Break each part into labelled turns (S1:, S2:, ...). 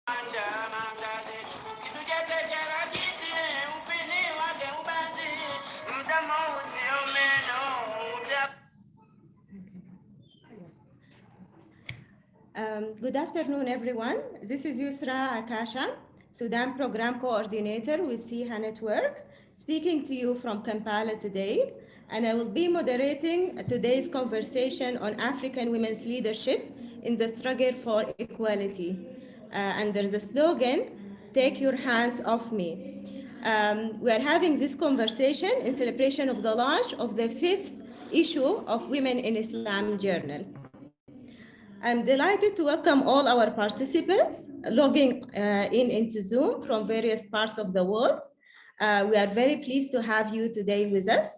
S1: Good afternoon, everyone. This is Yusra Akasha, Sudan Program Coordinator with SIHA Network, speaking to you from Kampala today. And I will be moderating today's conversation on African women's leadership in the struggle for equality. Under the slogan, "Take your hands off me." We are having this conversation in celebration of the launch of the 5th issue of Women in Islam Journal. I'm delighted to welcome all our participants logging into Zoom from various parts of the world. We are very pleased to have you today with us,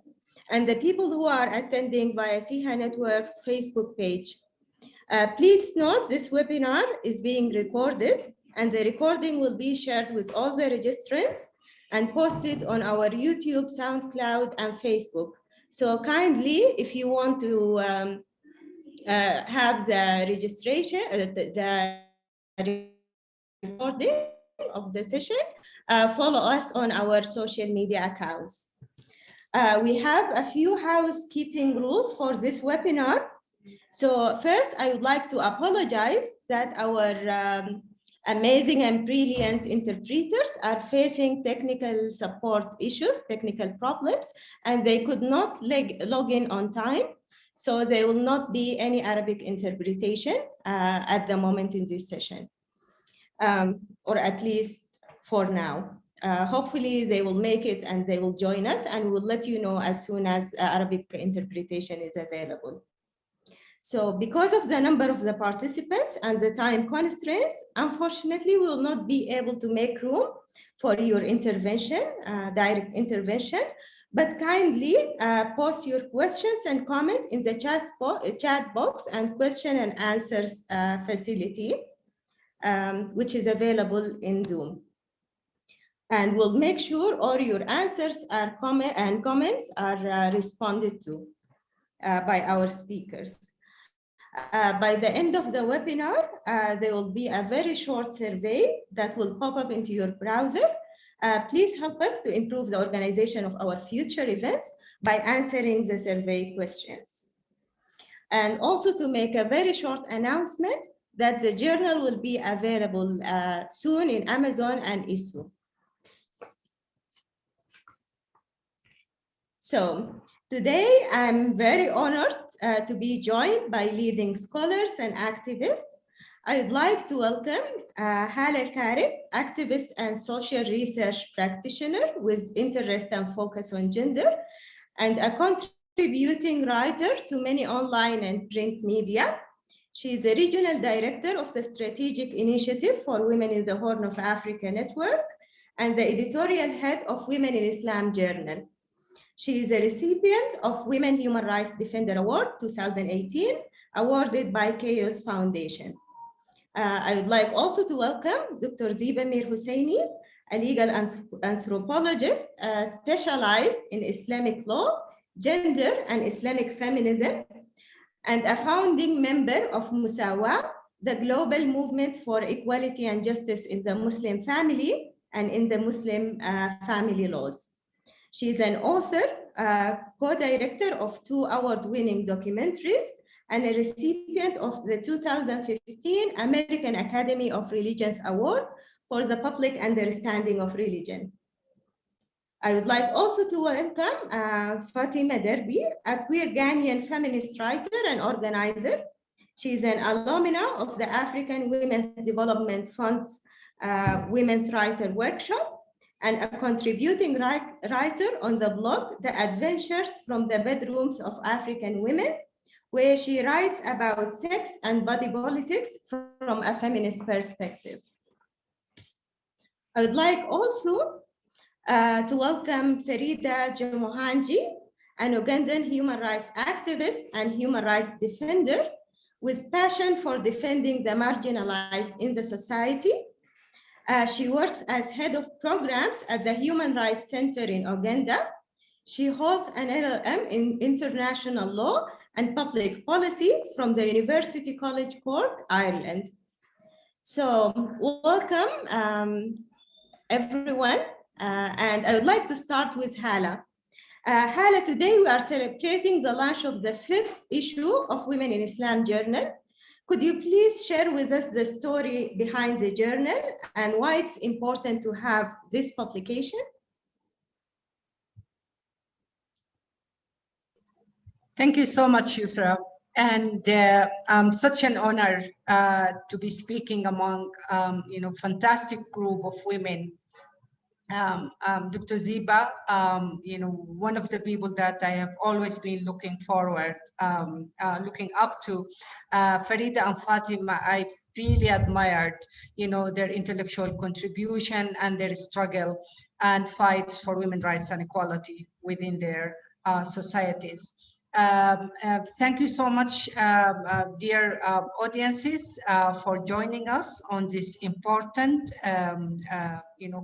S1: and the people who are attending via SIHA Network's Facebook page. Please note this webinar is being recorded, and the recording will be shared with all the registrants and posted on our YouTube, SoundCloud, and Facebook. So kindly, if you want to have the registration, the recording of the session, follow us on our social media accounts. We have a few housekeeping rules for this webinar. So first, I would like to apologize that our amazing and brilliant interpreters are facing technical support issues, technical problems, and they could not log in on time. So there will not be any Arabic interpretation at the moment in this session, or at least for now. Hopefully they will make it and they will join us, and we'll let you know as soon as Arabic interpretation is available. So because of the number of the participants and the time constraints, unfortunately, we will not be able to make room for your intervention, direct intervention, but kindly post your questions and comment in the chat box and question and answers facility, which is available in Zoom. And we'll make sure all your answers and comments are responded to by our speakers. By the end of the webinar, there will be a very short survey that will pop up into your browser. Please help us to improve the organization of our future events by answering the survey questions. And also to make a very short announcement that the journal will be available soon in Amazon and ISU. So today, I'm very honored to be joined by leading scholars and activists. I would like to welcome Hale Kharib, activist and social research practitioner with interest and focus on gender, and a contributing writer to many online and print media. She is the regional director of the Strategic Initiative for Women in the Horn of Africa Network and the editorial head of Women in Islam Journal. She is a recipient of Women Human Rights Defender Award 2018, awarded by Chaos Foundation. I would like also to welcome Dr. Zebe Husseini, a legal anthropologist specialized in Islamic law, gender, and Islamic feminism, and a founding member of Musawa, the global movement for equality and justice in the Muslim family and in the Muslim family laws. She is an author, co-director of 2 award-winning documentaries, and a recipient of the 2015 American Academy of Religions Award for the public understanding of religion. I would like also to welcome Fatima Derby, a queer Ghanaian feminist writer and organizer. She is an alumna of the African Women's Development Fund's Women's Writer Workshop, and a contributing writer on the blog, The Adventures from the Bedrooms of African Women, where she writes about sex and body politics from a feminist perspective. I would like also to welcome Farida Jamohanji, an Ugandan human rights activist and human rights defender with passion for defending the marginalized in the society. She works as head of programs at the Human Rights Center in Uganda. She holds an LLM in international law and public policy from the University College Cork, Ireland. So welcome everyone, and I would like to start with Hala. Hala, today we are celebrating the launch of the 5th issue of Women in Islam journal. Could you please share with us the story behind the journal and why it's important to have this publication?
S2: Thank you so much, Yusra. And such an honor to be speaking among, fantastic group of women. Dr. Zebe, one of the people that I have always been looking up to. Farida and Fatima, I really admired, their intellectual contribution and their struggle and fights for women's rights and equality within their societies. Thank you so much, dear audiences, for joining us on this important,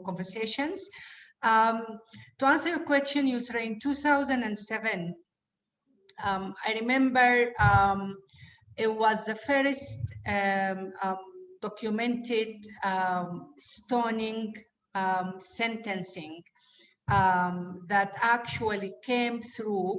S2: conversations. To answer your question, Yusra, in 2007, I remember it was the first documented stoning sentencing that actually came through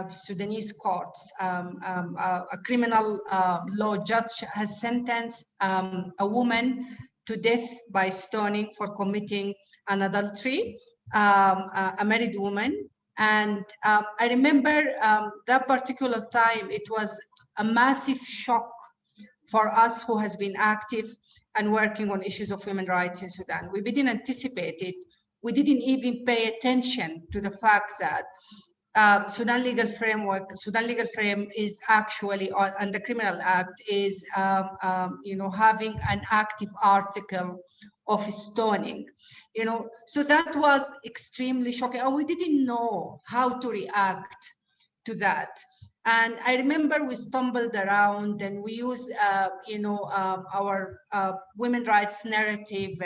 S2: Sudanese courts. A criminal law judge has sentenced a woman to death by stoning for committing an adultery, a married woman. And I remember that particular time, it was a massive shock for us who has been active and working on issues of women's rights in Sudan. We didn't anticipate it. We didn't even pay attention to the fact that Sudan legal frame is actually, and the Criminal Act is, having an active article of stoning. So that was extremely shocking, and we didn't know how to react to that. And I remember we stumbled around and we used, our women's rights narrative,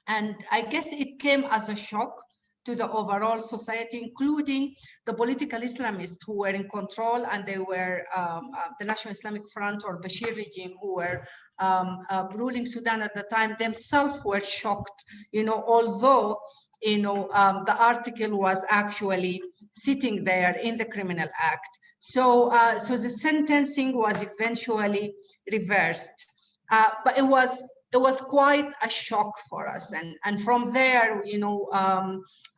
S2: and I guess it came as a shock to the overall society, including the political Islamists who were in control, and they were the National Islamic Front or Bashir regime who were ruling Sudan at the time. Themselves were shocked, although the article was actually sitting there in the Criminal Act. So the sentencing was eventually reversed, but it was quite a shock for us, and from there,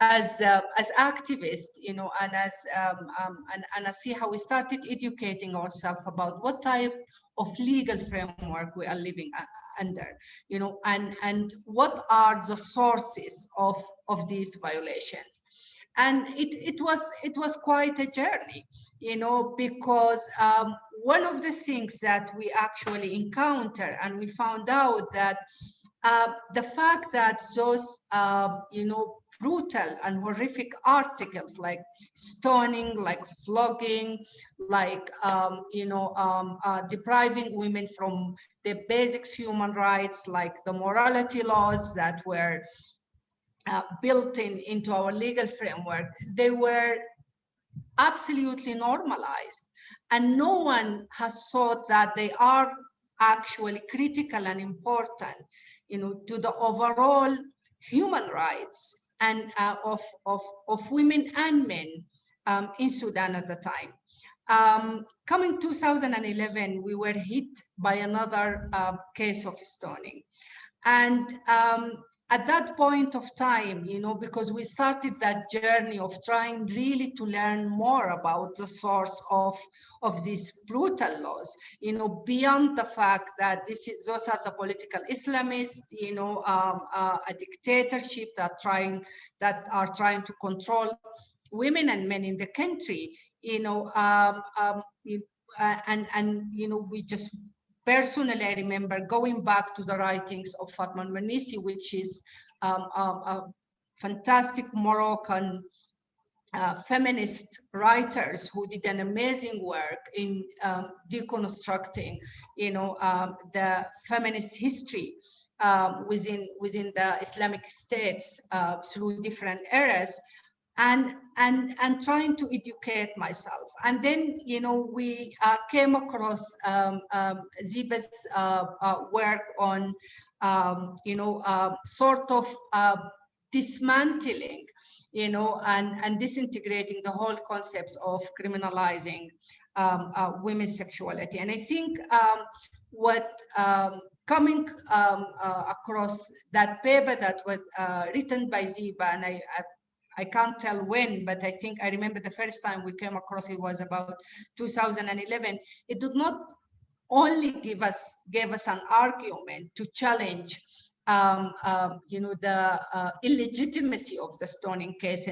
S2: as activists, and as SIHA, we started educating ourselves about what type of legal framework we are living under, and what are the sources of these violations. And it was quite a journey, because one of the things that we actually encounter, and we found out that the fact that those brutal and horrific articles like stoning, like flogging, like depriving women from their basic human rights, like the morality laws that were built into our legal framework, they were absolutely normalized. And no one has thought that they are actually critical and important, to the overall human rights and of women and men in Sudan at the time. Coming 2011, we were hit by another case of stoning. And at that point of time, because we started that journey of trying really to learn more about the source of these brutal laws, beyond the fact that those are the political Islamists, a dictatorship that are trying to control women and men in the country, we just. Personally, I remember going back to the writings of Fatma Mernissi, which is a fantastic Moroccan feminist writers who did an amazing work in deconstructing, the feminist history within the Islamic states through different eras. and trying to educate myself. And then, we came across Zebe's work on, sort of dismantling, and disintegrating the whole concepts of criminalizing women's sexuality. And I think what coming across that paper that was written by Zebe, and I can't tell when, but I think I remember the first time we came across it was about 2011. It did not only gave us an argument to challenge the illegitimacy of the stoning case,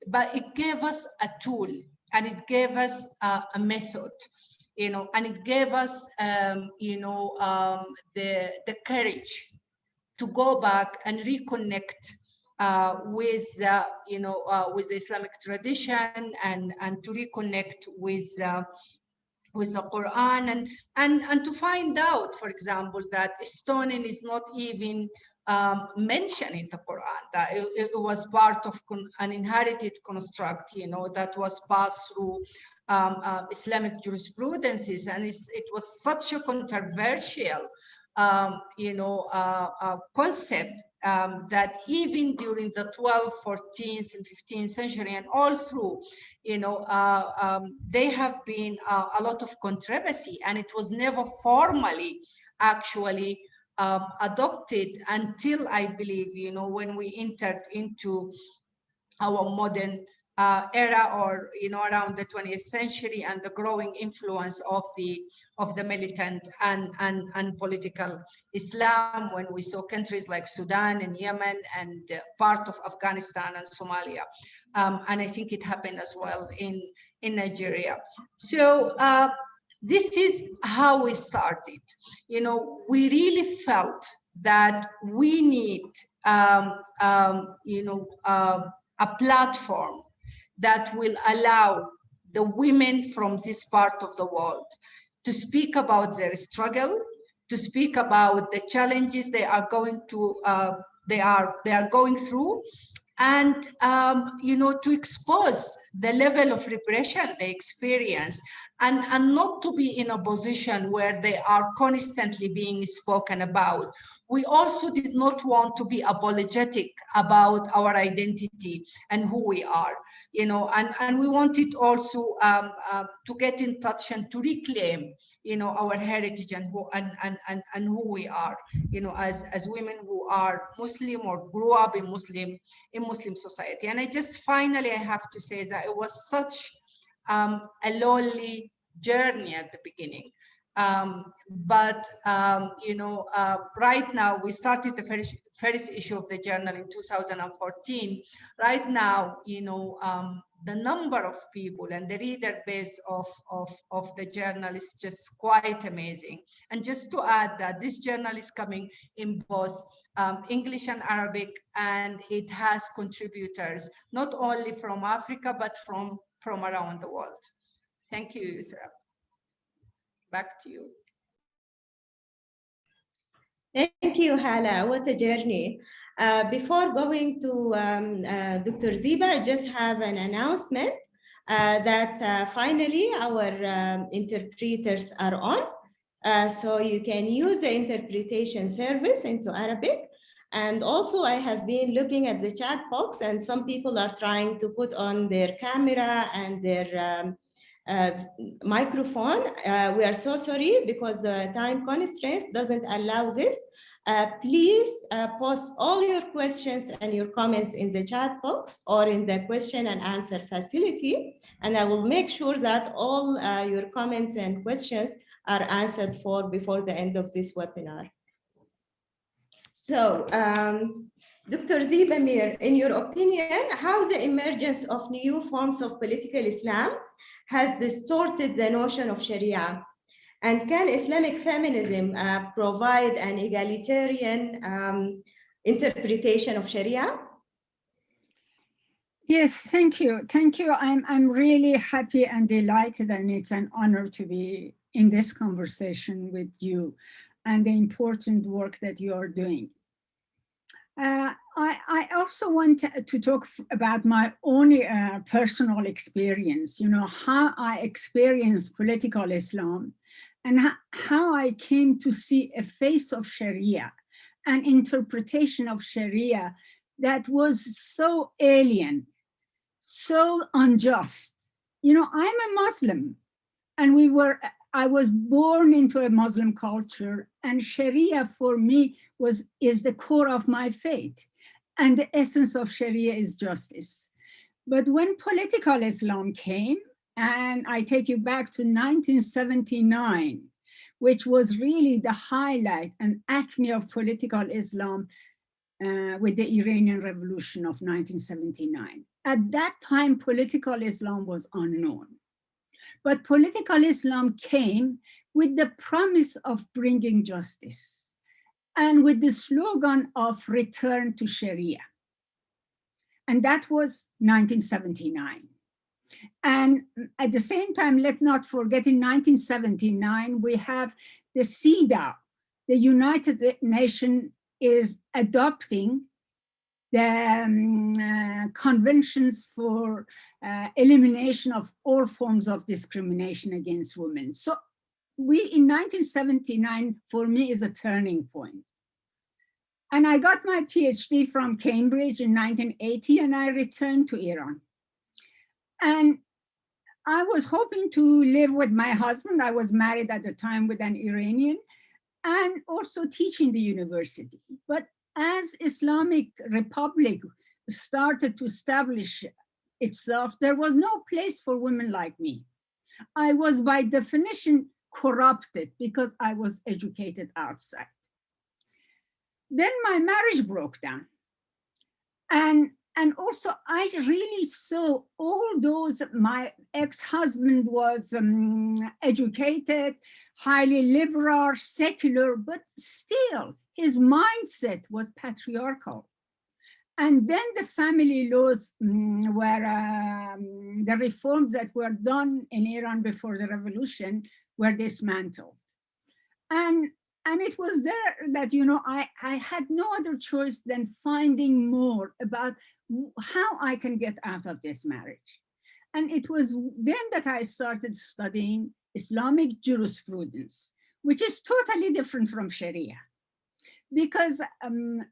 S2: but it gave us a tool, and it gave us a method, and it gave us the courage to go back and reconnect with the Islamic tradition, and to reconnect with the Quran, and to find out, for example, that stoning is not even mentioned in the Quran, that it was part of an inherited construct, that was passed through Islamic jurisprudences, and it was such a controversial concept that even during the 12th, 14th, and 15th century, and all through, they have been a lot of controversy, and it was never formally actually adopted until, I believe, when we entered into our modern era, or around the 20th century, and the growing influence of the militant and political Islam, when we saw countries like Sudan and Yemen, and part of Afghanistan and Somalia, and I think it happened as well in Nigeria. So this is how we started. We really felt that we need a platform that will allow the women from this part of the world to speak about their struggle, to speak about the challenges they are going to they are going through, and to expose the level of repression they experience, and not to be in a position where they are constantly being spoken about. We also did not want to be apologetic about our identity and who we are, and we wanted also to get in touch and to reclaim, our heritage and who we are, as women who are Muslim or grew up in Muslim society. And I have to say that it was such a lonely journey at the beginning. But right now, we started the first issue of the journal in 2014. Right now, the number of people and the reader base of the journal is just quite amazing. And just to add that this journal is coming in both English and Arabic, and it has contributors not only from Africa, but from around the world. Thank you, Yusra. Back to you.
S1: Thank you, Hala. What a journey. Before going to Dr. Zebe, I just have an announcement that finally our interpreters are on. So you can use the interpretation service into Arabic. And also I have been looking at the chat box, and some people are trying to put on their camera and their microphone. We are so sorry because the time constraints doesn't allow this. Please post all your questions and your comments in the chat box or in the question and answer facility, and I will make sure that all your comments and questions are answered for before the end of this webinar. So, Dr. Zebe Mir, in your opinion, how the emergence of new forms of political Islam has distorted the notion of Sharia? And can Islamic feminism provide an egalitarian interpretation of Sharia?
S3: Yes, thank you. Thank you. I'm really happy and delighted, and it's an honor to be in this conversation with you and the important work that you are doing. I also want to talk about my own personal experience, you know, how I experienced political Islam and how I came to see a face of Sharia, an interpretation of Sharia that was so alien, so unjust. You know, I'm a Muslim, and I was born into a Muslim culture, and Sharia for me is the core of my faith. And the essence of Sharia is justice. But when political Islam came, and I take you back to 1979, which was really the highlight and acme of political Islam with the Iranian Revolution of 1979. At that time, political Islam was unknown. But political Islam came with the promise of bringing justice and with the slogan of return to Sharia. And that was 1979. And at the same time, let's not forget in 1979, we have the SIHA, the United Nations is adopting the conventions for elimination of all forms of discrimination against women. So in 1979, for me, is a turning point. And I got my PhD from Cambridge in 1980, and I returned to Iran. And I was hoping to live with my husband. I was married at the time with an Iranian, and also teach in the university. But as Islamic Republic started to establish itself, there was no place for women like me. I was by definition corrupted because I was educated outside. Then my marriage broke down. And also I really saw all those, my ex-husband was educated, highly liberal, secular, but still his mindset was patriarchal. And then the family laws were, the reforms that were done in Iran before the revolution were dismantled. And it was there that, you know, I had no other choice than finding more about how I can get out of this marriage. And it was then that I started studying Islamic jurisprudence, which is totally different from Sharia. Because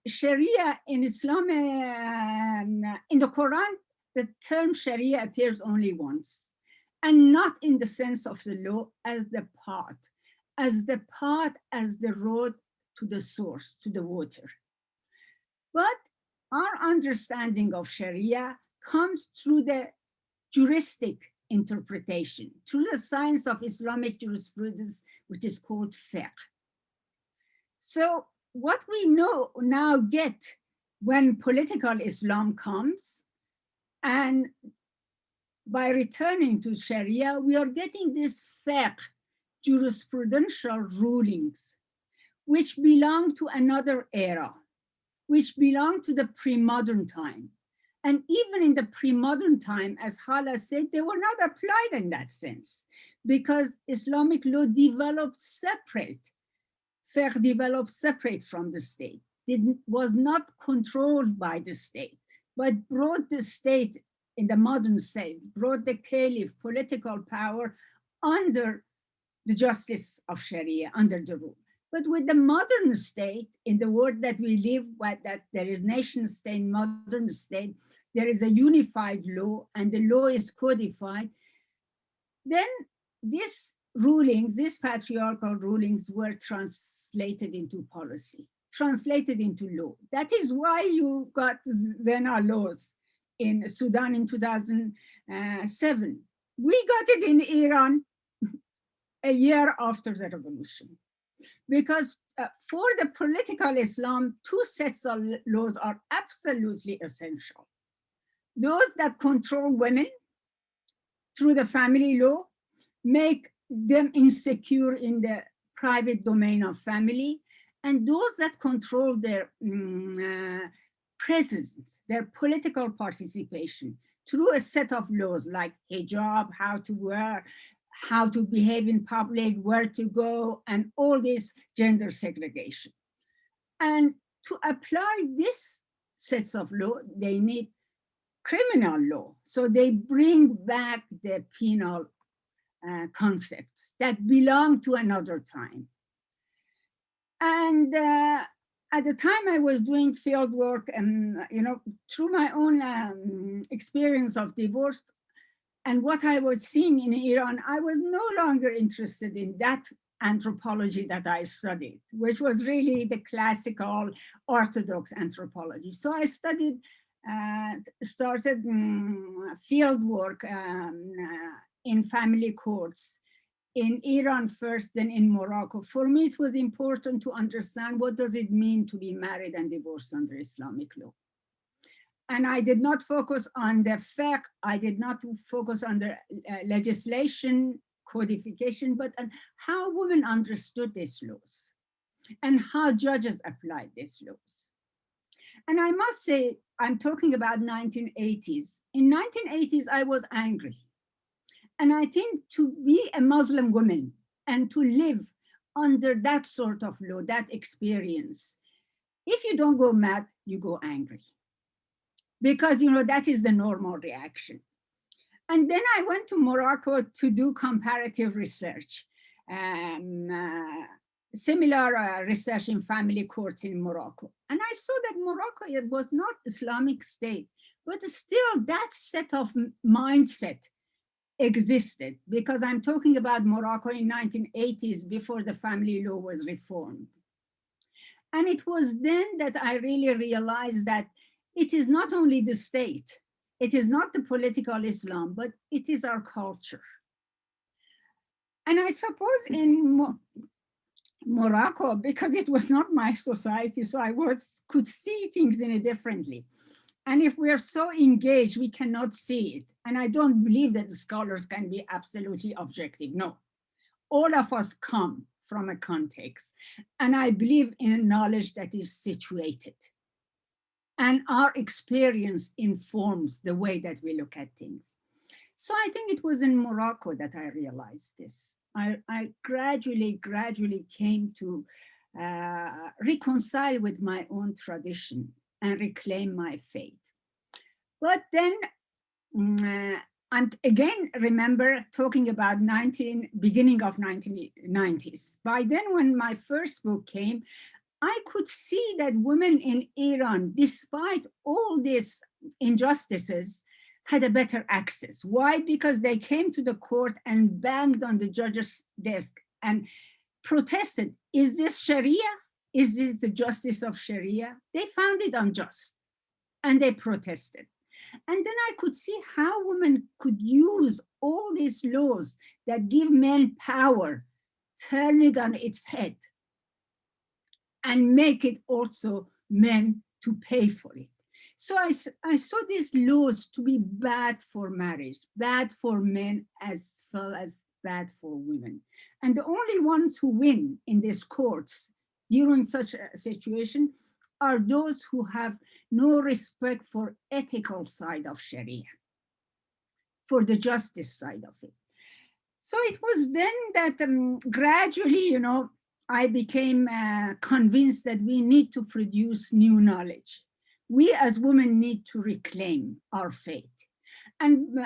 S3: Sharia in Islam, in the Quran, the term Sharia appears only once, and not in the sense of the law as the path, as the road to the source, to the water. But our understanding of Sharia comes through the juristic interpretation, through the science of Islamic jurisprudence, which is called fiqh. So what we now get when political Islam comes, and by returning to Sharia, we are getting this fiqh, jurisprudential rulings, which belong to another era, which belong to the pre-modern time. And even in the pre-modern time, as Hala said, they were not applied in that sense, because Islamic law developed separate, fiqh developed separate from the state. It was not controlled by the state, but brought the state in the modern state, brought the caliph, political power, under the justice of Sharia, under the rule. But with the modern state, in the world that we live, that there is nation state, modern state, there is a unified law, and the law is codified, then these rulings, these patriarchal rulings, were translated into policy, translated into law. That is why you got Zena laws in Sudan in 2007. We got it in Iran a year after the revolution. Because for the political Islam, two sets of laws are absolutely essential. Those that control women through the family law, make them insecure in the private domain of family, and those that control their presence, their political participation through a set of laws like hijab, how to wear, how to behave in public, where to go, and all this gender segregation. And to apply this sets of law, they need criminal law. So they bring back the penal concepts that belong to another time. And at the time I was doing field work, and through my own experience of divorce and what I was seeing in Iran, I was no longer interested in that anthropology that I studied, which was really the classical orthodox anthropology. So I started field work in family courts in Iran first, then in Morocco. For me, it was important to understand what does it mean to be married and divorced under Islamic law. And I did not focus on the fact, I did not focus on the legislation, codification, but on how women understood these laws and how judges applied these laws. And I must say, I'm talking about 1980s. In 1980s, I was angry. And I think to be a Muslim woman and to live under that sort of law, that experience, if you don't go mad, you go angry. Because that is the normal reaction. And then I went to Morocco to do comparative research, similar research in family courts in Morocco. And I saw that Morocco, it was not Islamic state, but still that set of mindset existed, because I'm talking about Morocco in 1980s before the family law was reformed. And it was then that I really realized that it is not only the state, it is not the political Islam, but it is our culture. And I suppose in Morocco, because it was not my society, so I could see things in it differently. And if we are so engaged, we cannot see it. And I don't believe that the scholars can be absolutely objective. No, all of us come from a context. And I believe in a knowledge that is situated. And our experience informs the way that we look at things. So I think it was in Morocco that I realized this. I gradually came to reconcile with my own tradition and reclaim my faith. But then, and again, remember talking about beginning of 1990s. By then, when my first book came, I could see that women in Iran, despite all these injustices, had a better access. Why? Because they came to the court and banged on the judge's desk and protested. Is this Sharia? Is this the justice of Sharia? They found it unjust and they protested. And then I could see how women could use all these laws that give men power, turn it on its head, and make it also men to pay for it. So I saw these laws to be bad for marriage, bad for men, as well as bad for women. And the only ones who win in these courts during such a situation are those who have no respect for ethical side of Sharia, for the justice side of it. So it was then that gradually, I became convinced that we need to produce new knowledge. We as women need to reclaim our faith. And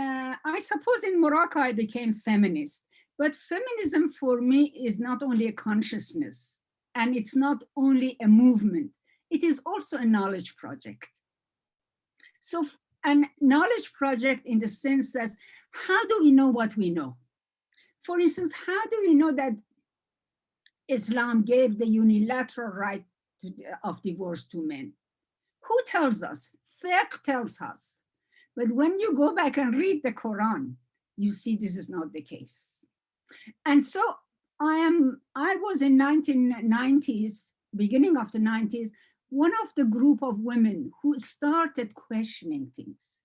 S3: I suppose in Morocco, I became feminist. But feminism for me is not only a consciousness, and it's not only a movement, it is also a knowledge project. So a knowledge project in the sense that, how do we know what we know? For instance, how do we know that Islam gave the unilateral right of divorce to men? Who tells us? Fiqh tells us. But when you go back and read the Quran, you see this is not the case. And so I was in 1990s, beginning of the 90s, one of the group of women who started questioning things.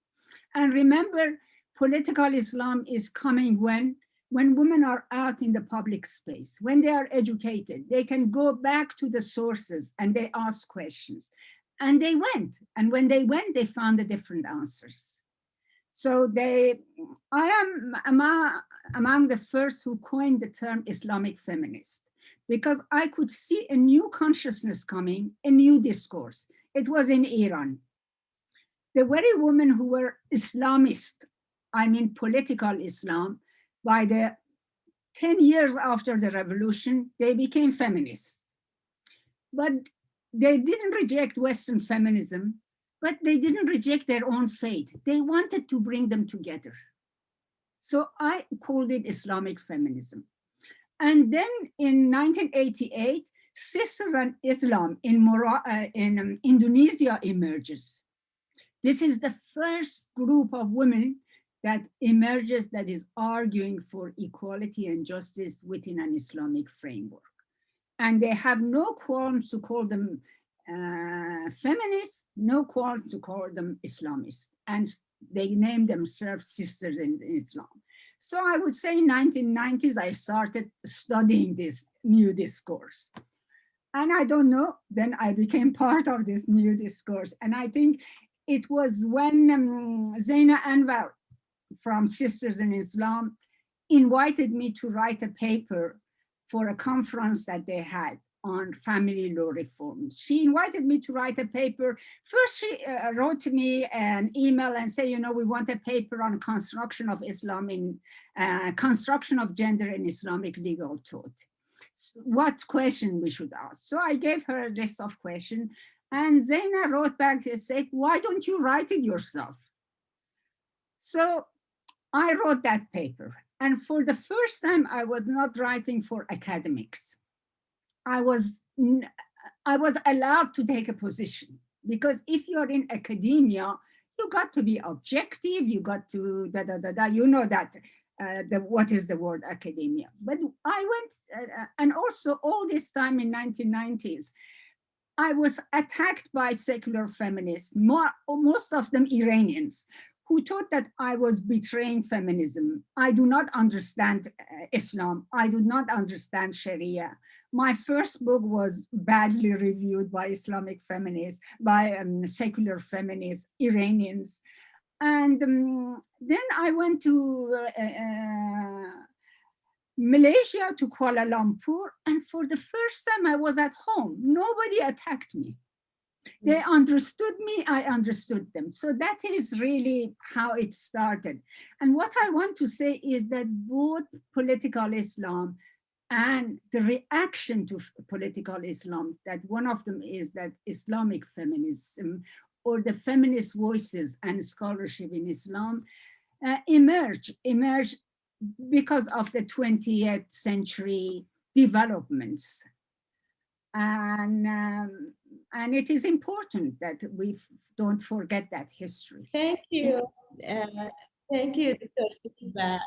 S3: And remember, political Islam is coming when women are out in the public space, when they are educated, they can go back to the sources and they ask questions. And they went, and when they went, they found the different answers. So I am among the first who coined the term Islamic feminist, because I could see a new consciousness coming, a new discourse. It was in Iran. The very women who were Islamist, I mean political Islam, by the 10 years after the revolution, they became feminists. But they didn't reject Western feminism, but they didn't reject their own faith. They wanted to bring them together. So I called it Islamic feminism. And then in 1988, Sisters and Islam in Indonesia emerges. This is the first group of women that emerges that is arguing for equality and justice within an Islamic framework. And they have no qualms to call them feminists, no qualms to call them Islamists. And they name themselves Sisters in Islam. So I would say in 1990s, I started studying this new discourse. And I don't know, then I became part of this new discourse. And I think it was when Zaina Anwar from Sisters in Islam invited me to write a paper for a conference that they had on family law reform. She invited me to write a paper. First, she wrote to me an email and say, you know, we want a paper on construction of Islam in construction of gender in Islamic legal thought. What question we should ask? So I gave her a list of questions, and Zaina wrote back and said, why don't you write it yourself? So I wrote that paper. And for the first time, I was not writing for academics. I was allowed to take a position, because if you're in academia, you got to be objective, you got to you know that what is the word academia. But I went, and also all this time in 1990s, I was attacked by secular feminists, most of them Iranians, who thought that I was betraying feminism. I do not understand Islam. I do not understand Sharia. My first book was badly reviewed by Islamic feminists, by secular feminists, Iranians. And then I went to Malaysia, to Kuala Lumpur, and for the first time I was at home. Nobody attacked me. They understood me, I understood them. So that is really how it started. And what I want to say is that both political Islam and the reaction to political Islam, that one of them is that Islamic feminism, or the feminist voices and scholarship in Islam, emerge because of the 20th century developments. And it is important that we don't forget that history.
S1: Thank you. Thank you, Dr.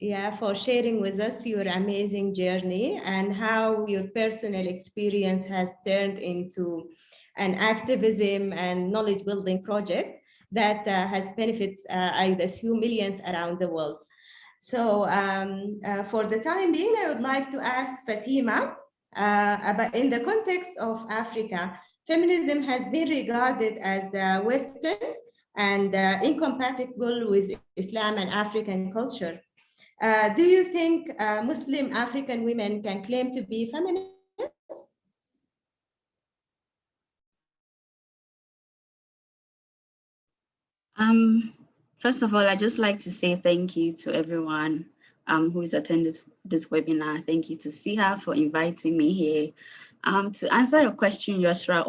S1: Zebe, for sharing with us your amazing journey and how your personal experience has turned into an activism and knowledge building project that has benefits, I assume, millions around the world. So for the time being, I would like to ask Fatima, about in the context of Africa, feminism has been regarded as Western and incompatible with Islam and African culture. Do you think Muslim African women can claim to be feminist?
S4: First of all, I'd just like to say thank you to everyone who is attending this webinar. Thank you to SIHA for inviting me here. To answer your question, Yusra,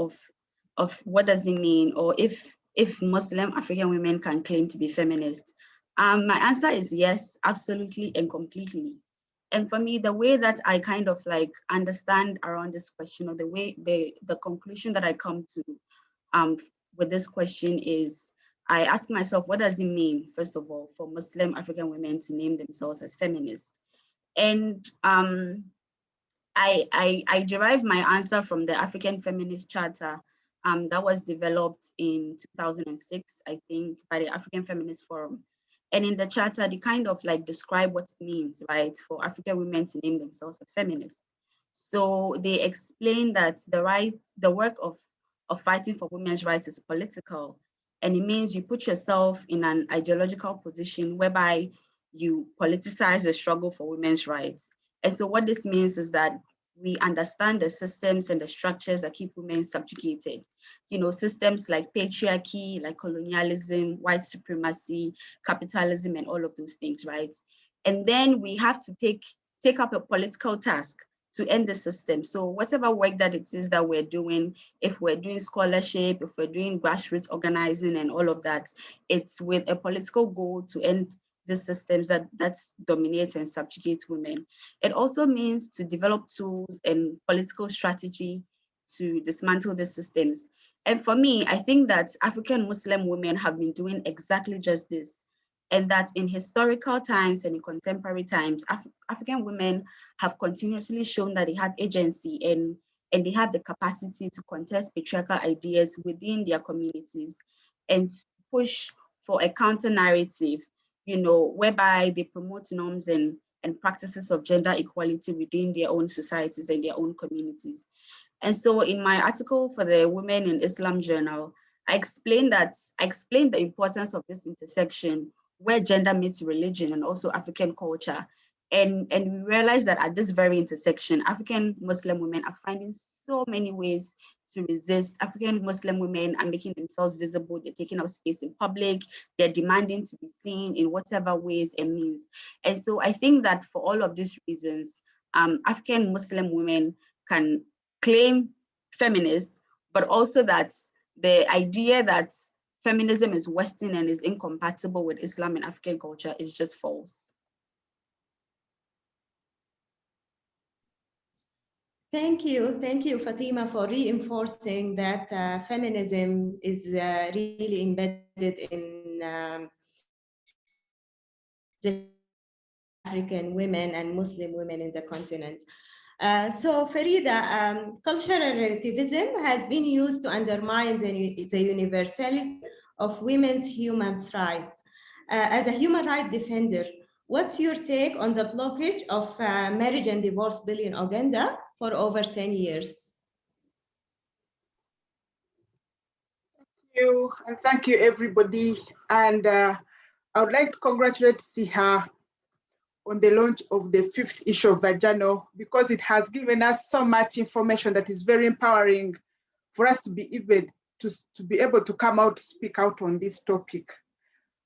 S4: of what does it mean, or if Muslim African women can claim to be feminist, my answer is yes, absolutely and completely. And for me, the way that I kind of like understand around this question, or the way the conclusion that I come to with this question is, I ask myself, what does it mean, first of all, for Muslim African women to name themselves as feminists? And I derive my answer from the African Feminist Charter that was developed in 2006, I think, by the African Feminist Forum. And in the charter, they kind of like describe what it means, right, for African women to name themselves as feminists. So they explain that the work of fighting for women's rights is political. And it means you put yourself in an ideological position whereby you politicize the struggle for women's rights. And so what this means is that we understand the systems and the structures that keep women subjugated. You know, systems like patriarchy, like colonialism, white supremacy, capitalism, and all of those things, right? And then we have to take up a political task to end the system. So whatever work that it is that we're doing, if we're doing scholarship, if we're doing grassroots organizing and all of that, it's with a political goal to end the systems that dominate and subjugate women. It also means to develop tools and political strategy to dismantle the systems. And for me, I think that African Muslim women have been doing exactly just this. And that in historical times and in contemporary times, African women have continuously shown that they have agency and they have the capacity to contest patriarchal ideas within their communities and push for a counter narrative, you know, whereby they promote norms and practices of gender equality within their own societies and their own communities. And so in my article for the Women in Islam Journal, I explained the importance of this intersection where gender meets religion and also African culture. And we realized that at this very intersection, African Muslim women are finding so many ways to resist. African Muslim women are making themselves visible. They're taking up space in public. They're demanding to be seen in whatever ways and means. And so I think that for all of these reasons, African Muslim women can claim feminist, but also that the idea that feminism is Western and is incompatible with Islam and African culture is just false.
S1: Thank you, Fatima, for reinforcing that feminism is really embedded in the African women and Muslim women in the continent. So Farida, cultural relativism has been used to undermine the universality of women's human rights. As a human rights defender, what's your take on the blockage of marriage and divorce bill in Uganda for over 10 years?
S5: Thank you, everybody. And I would like to congratulate SIHA on the launch of the 5th issue of the journal, because it has given us so much information that is very empowering for us to be able to come out to speak out on this topic.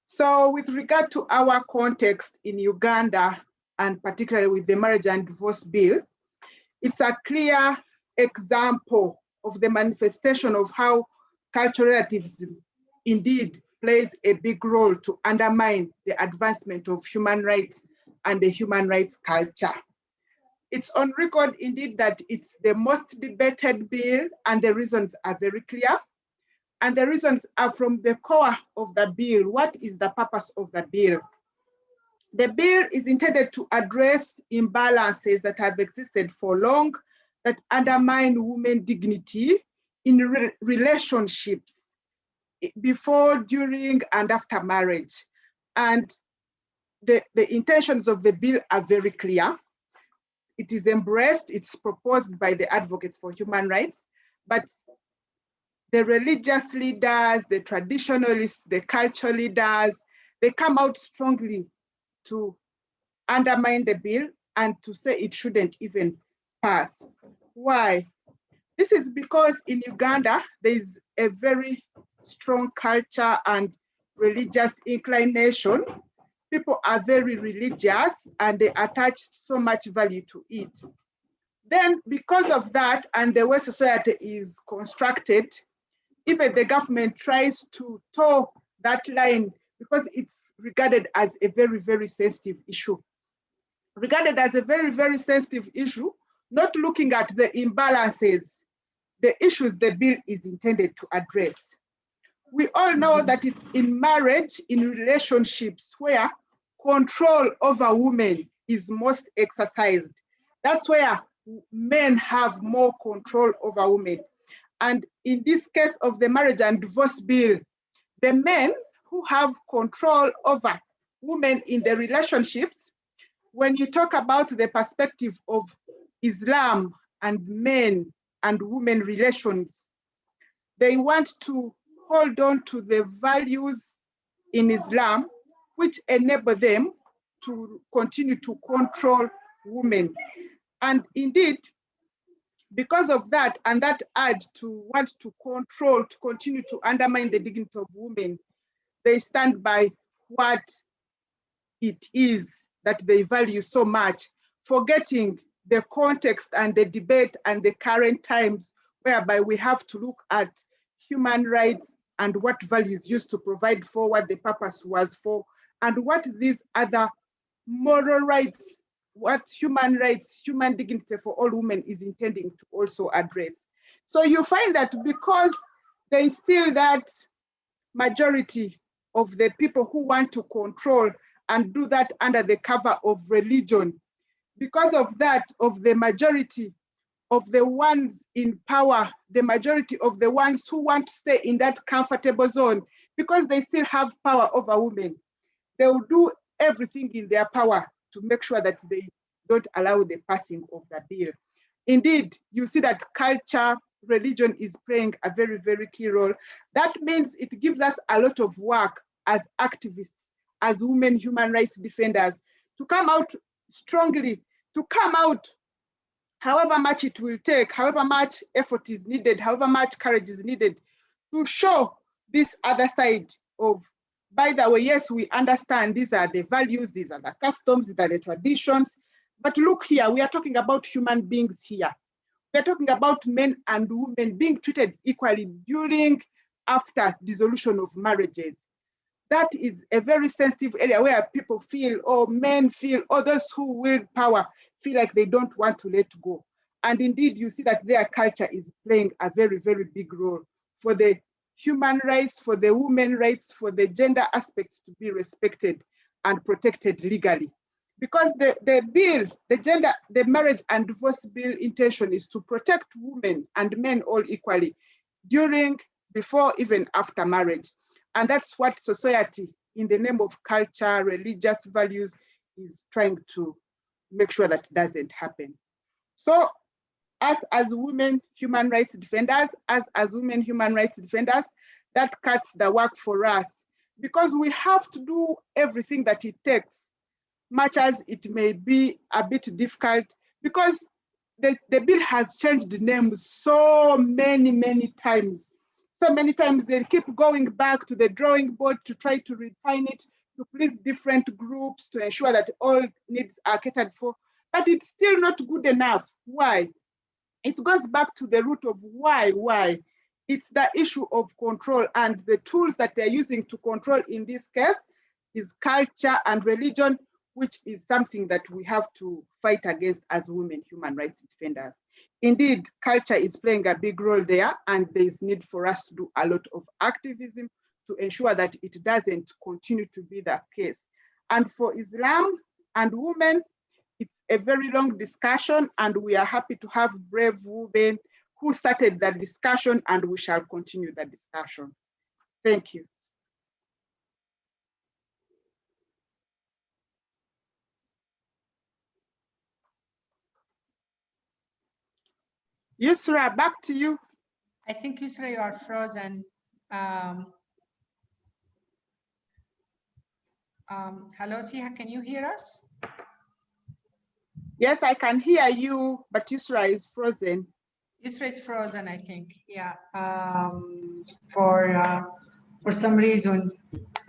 S5: So with regard to our context in Uganda, and particularly with the marriage and divorce bill, it's a clear example of the manifestation of how cultural relativism indeed plays a big role to undermine the advancement of human rights and the human rights culture. It's on record indeed that it's the most debated bill, and the reasons are very clear. And the reasons are from the core of the bill. What is the purpose of the bill? The bill is intended to address imbalances that have existed for long that undermine women's dignity in relationships before, during, and after marriage. And the intentions of the bill are very clear. It is embraced, it's proposed by the advocates for human rights, but the religious leaders, the traditionalists, the cultural leaders, they come out strongly to undermine the bill and to say it shouldn't even pass. Why? This is because in Uganda, there is a very strong culture and religious inclination. People are very religious and they attach so much value to it. Then because of that and the way society is constructed, even the government tries to toe that line because it's regarded as a very, very sensitive issue. Regarded as a very, very sensitive issue, not looking at the imbalances, the issues the bill is intended to address. We all know that it's in marriage, in relationships where control over women is most exercised. That's where men have more control over women. And in this case of the marriage and divorce bill, the men who have control over women in the relationships, when you talk about the perspective of Islam and men and women relations, they want to hold on to the values in Islam, which enable them to continue to control women. And indeed, because of that and that urge to want to control, to continue to undermine the dignity of women, they stand by what it is that they value so much, forgetting the context and the debate and the current times whereby we have to look at human rights and what values used to provide for, what the purpose was for, and what these other moral rights, what human rights, human dignity for all women is intending to also address. So you find that because there is still that majority of the people who want to control and do that under the cover of religion, because of that, of the majority of the ones in power, the majority of the ones who want to stay in that comfortable zone, because they still have power over women, they will do everything in their power to make sure that they don't allow the passing of the bill. Indeed, you see that culture, religion is playing a very, very key role. That means it gives us a lot of work as activists, as women human rights defenders, to come out strongly, to come out however much it will take, however much effort is needed, however much courage is needed, to show this other side of, by the way, yes, we understand these are the values, these are the customs, these are the traditions, but look here, we are talking about human beings here. We are talking about men and women being treated equally during, after dissolution of marriages. That is a very sensitive area where people feel, or men feel, or those who wield power feel like they don't want to let go. And indeed, you see that their culture is playing a very, very big role for the human rights, for the women rights, for the gender aspects to be respected and protected legally. Because the bill, the marriage and divorce bill intention is to protect women and men all equally during, before, even after marriage. And that's what society, in the name of culture, religious values, is trying to make sure that doesn't happen. So us as women human rights defenders, that cuts the work for us, because we have to do everything that it takes, much as it may be a bit difficult, because the bill has changed the name so many times. So many times they keep going back to the drawing board to try to refine it, to please different groups, to ensure that all needs are catered for, but it's still not good enough. Why? It goes back to the root of why. It's the issue of control, and the tools that they're using to control in this case is culture and religion, which is something that we have to fight against as women human rights defenders. Indeed, culture is playing a big role there, and there is need for us to do a lot of activism to ensure that it doesn't continue to be the case. And for Islam and women, it's a very long discussion, and we are happy to have brave women who started the discussion, and we shall continue the discussion. Thank you. Yusra, back to you.
S2: I think, Yusra, you are frozen. Hello, SIHA, can you hear us?
S5: Yes, I can hear you, but Yusra is frozen.
S2: Yusra is frozen, I think. Yeah, for some reason.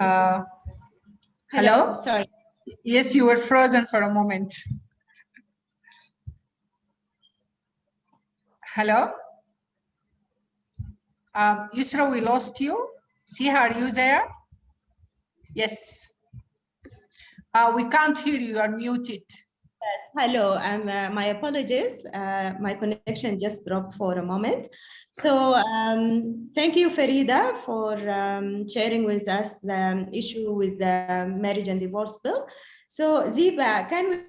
S2: Hello?
S1: Sorry.
S2: Yes, you were frozen for a moment. Hello? Yusra, we lost you. SIHA, are you there? Yes. We can't hear you, you are muted.
S1: Yes, hello, my apologies. My connection just dropped for a moment. So thank you, Farida, for sharing with us the issue with the marriage and divorce bill. So Zebe, can we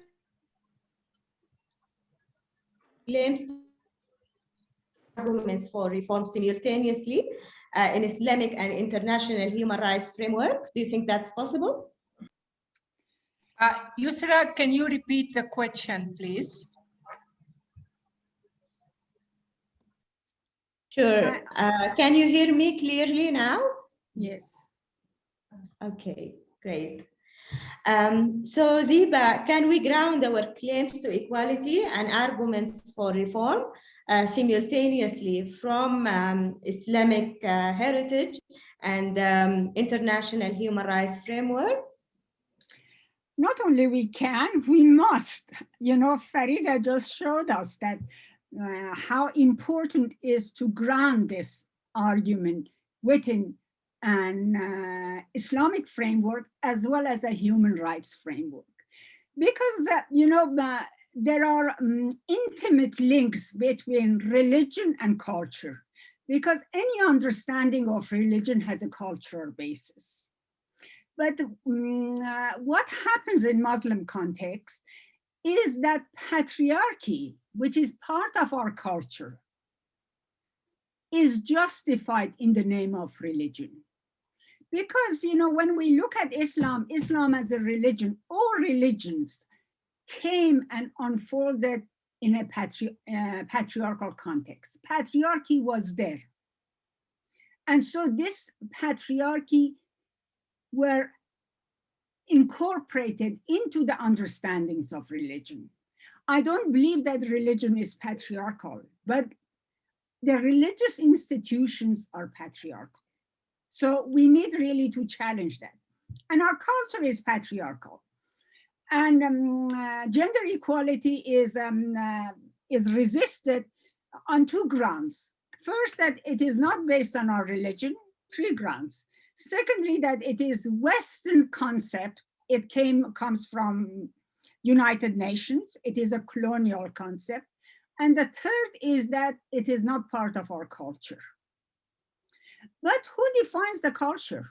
S1: claims arguments for reform simultaneously in Islamic and international human rights framework? Do you think that's possible?
S2: Yusra, can you repeat the question, please?
S1: Sure. Can you hear me clearly now?
S3: Yes.
S1: Okay, great. So Zebe, can we ground our claims to equality and arguments for reform simultaneously from Islamic heritage and international human rights frameworks?
S3: Not only we can, we must. You know, Farida just showed us that how important is to ground this argument within an Islamic framework as well as a human rights framework. Because, you know, there are intimate links between religion and culture, because any understanding of religion has a cultural basis. But what happens in Muslim context is that patriarchy, which is part of our culture, is justified in the name of religion. Because, you know, when we look at Islam, Islam as a religion, all religions came and unfolded in a patriarchal context. Patriarchy was there. And so this patriarchy were incorporated into the understandings of religion. I don't believe that religion is patriarchal, but the religious institutions are patriarchal. So we need really to challenge that. And our culture is patriarchal. And gender equality is resisted on two grounds. First, that it is not based on our religion, 3 grounds. Secondly, that it is Western concept. It comes from United Nations. It is a colonial concept. And the third is that it is not part of our culture. But who defines the culture?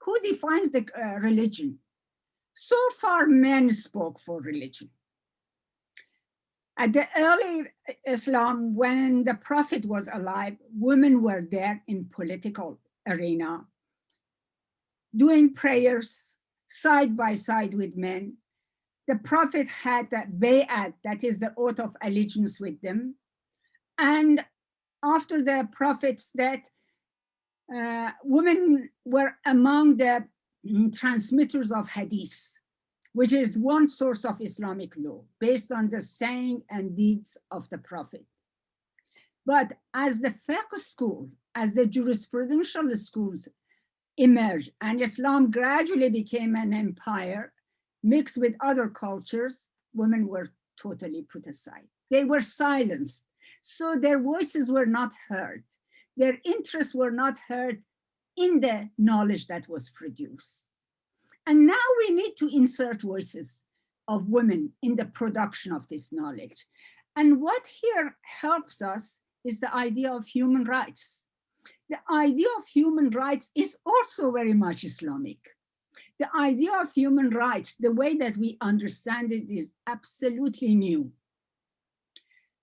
S3: Who defines the religion? So far, men spoke for religion. At the early Islam, when the Prophet was alive, women were there in political arena, doing prayers side by side with men. The Prophet had a bay'at, that is the oath of allegiance, with them. And after the Prophet's death, women were among the transmitters of hadith, which is one source of Islamic law based on the saying and deeds of the Prophet. But as the fiqh school, as the jurisprudential schools emerged and Islam gradually became an empire mixed with other cultures, women were totally put aside. They were silenced. So their voices were not heard. Their interests were not heard in the knowledge that was produced. And now we need to insert voices of women in the production of this knowledge. And what here helps us is the idea of human rights. The idea of human rights is also very much Islamic. The idea of human rights, the way that we understand it, is absolutely new.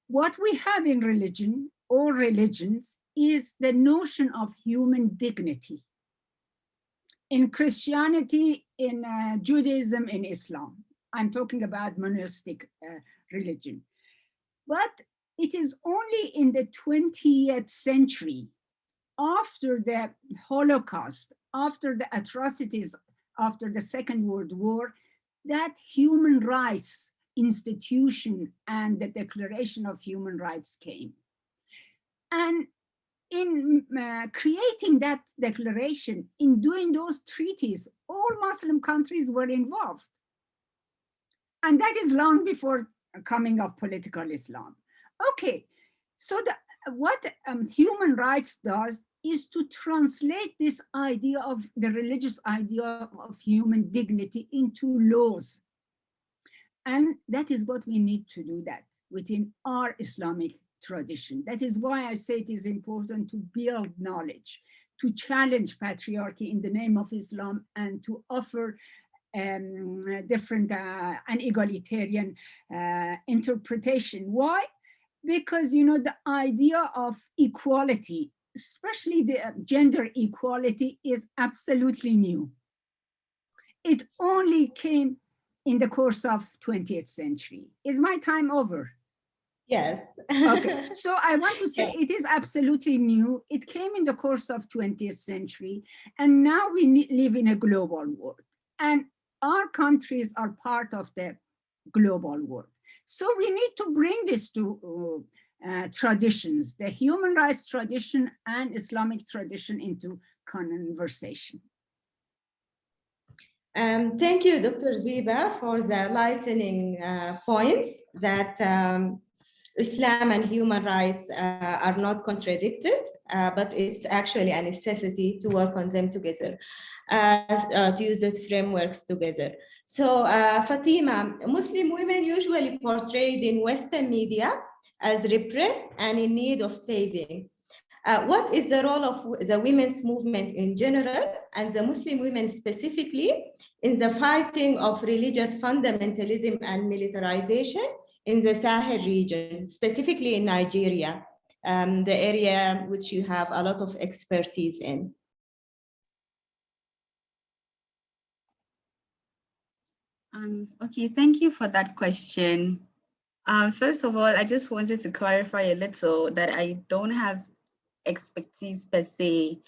S3: What we have in religion, all religions, is the notion of human dignity. In Christianity, in Judaism, in Islam, I'm talking about monastic religion. But it is only in the 20th century, after the Holocaust, after the atrocities, after the Second World War, that human rights institution and the Declaration of Human Rights came. And in creating that declaration, in doing those treaties, all Muslim countries were involved. And that is long before coming of political Islam. Okay, so what human rights does is to translate this idea of the religious idea of human dignity into laws. And that is what we need to do that within our Islamic tradition. That is why I say it is important to build knowledge, to challenge patriarchy in the name of Islam, and to offer different and egalitarian interpretation. Why? Because, you know, the idea of equality, especially the gender equality, is absolutely new. It only came in the course of 20th century. Is my time over?
S1: Yes.
S3: Okay, so I want to say it is absolutely new. It came in the course of 20th century, and now we live in a global world. And our countries are part of the global world. So we need to bring this to traditions, the human rights tradition and Islamic tradition into conversation.
S1: Thank you, Dr. Zebe, for the lightening points that Islam and human rights are not contradicted, but it's actually a necessity to work on them together, to use the frameworks together. So Fatima, Muslim women usually portrayed in Western media as repressed and in need of saving. What is the role of the women's movement in general and the Muslim women specifically in the fighting of religious fundamentalism and militarization in the Sahel region, specifically in Nigeria, the area which you have a lot of expertise in?
S4: Okay, thank you for that question. First of all, I just wanted to clarify a little that I don't have expertise per se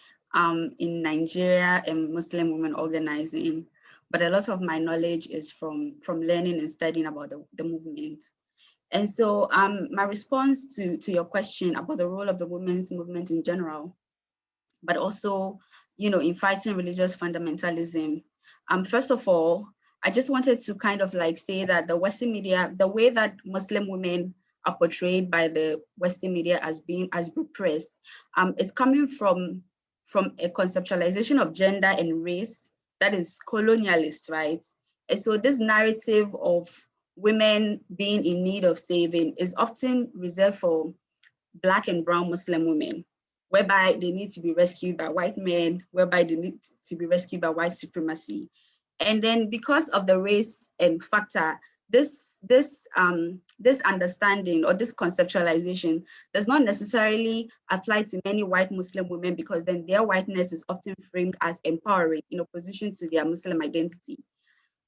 S4: in Nigeria and Muslim women organizing, but a lot of my knowledge is from learning and studying about the movement. And so my response to your question about the role of the women's movement in general, but also, in fighting religious fundamentalism. First of all, I just wanted to kind of like say that the Western media, the way that Muslim women are portrayed by the Western media as being as repressed, is coming from a conceptualization of gender and race that is colonialist, right? And so this narrative of women being in need of saving is often reserved for Black and brown Muslim women, whereby they need to be rescued by white men, whereby they need to be rescued by white supremacy. And then because of the race and factor, this understanding or this conceptualization does not necessarily apply to many white Muslim women, because then their whiteness is often framed as empowering in opposition to their Muslim identity.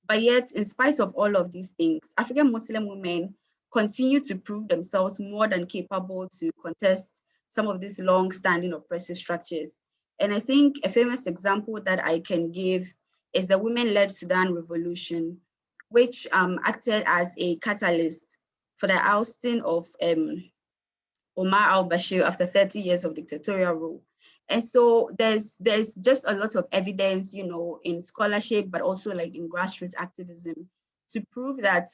S4: But yet, in spite of all of these things, African Muslim women continue to prove themselves more than capable to contest some of these long-standing oppressive structures. And I think a famous example that I can give is the women-led Sudan revolution, which acted as a catalyst for the ousting of Omar al-Bashir after 30 years of dictatorial rule. And so there's just a lot of evidence, in scholarship, but also like in grassroots activism, to prove that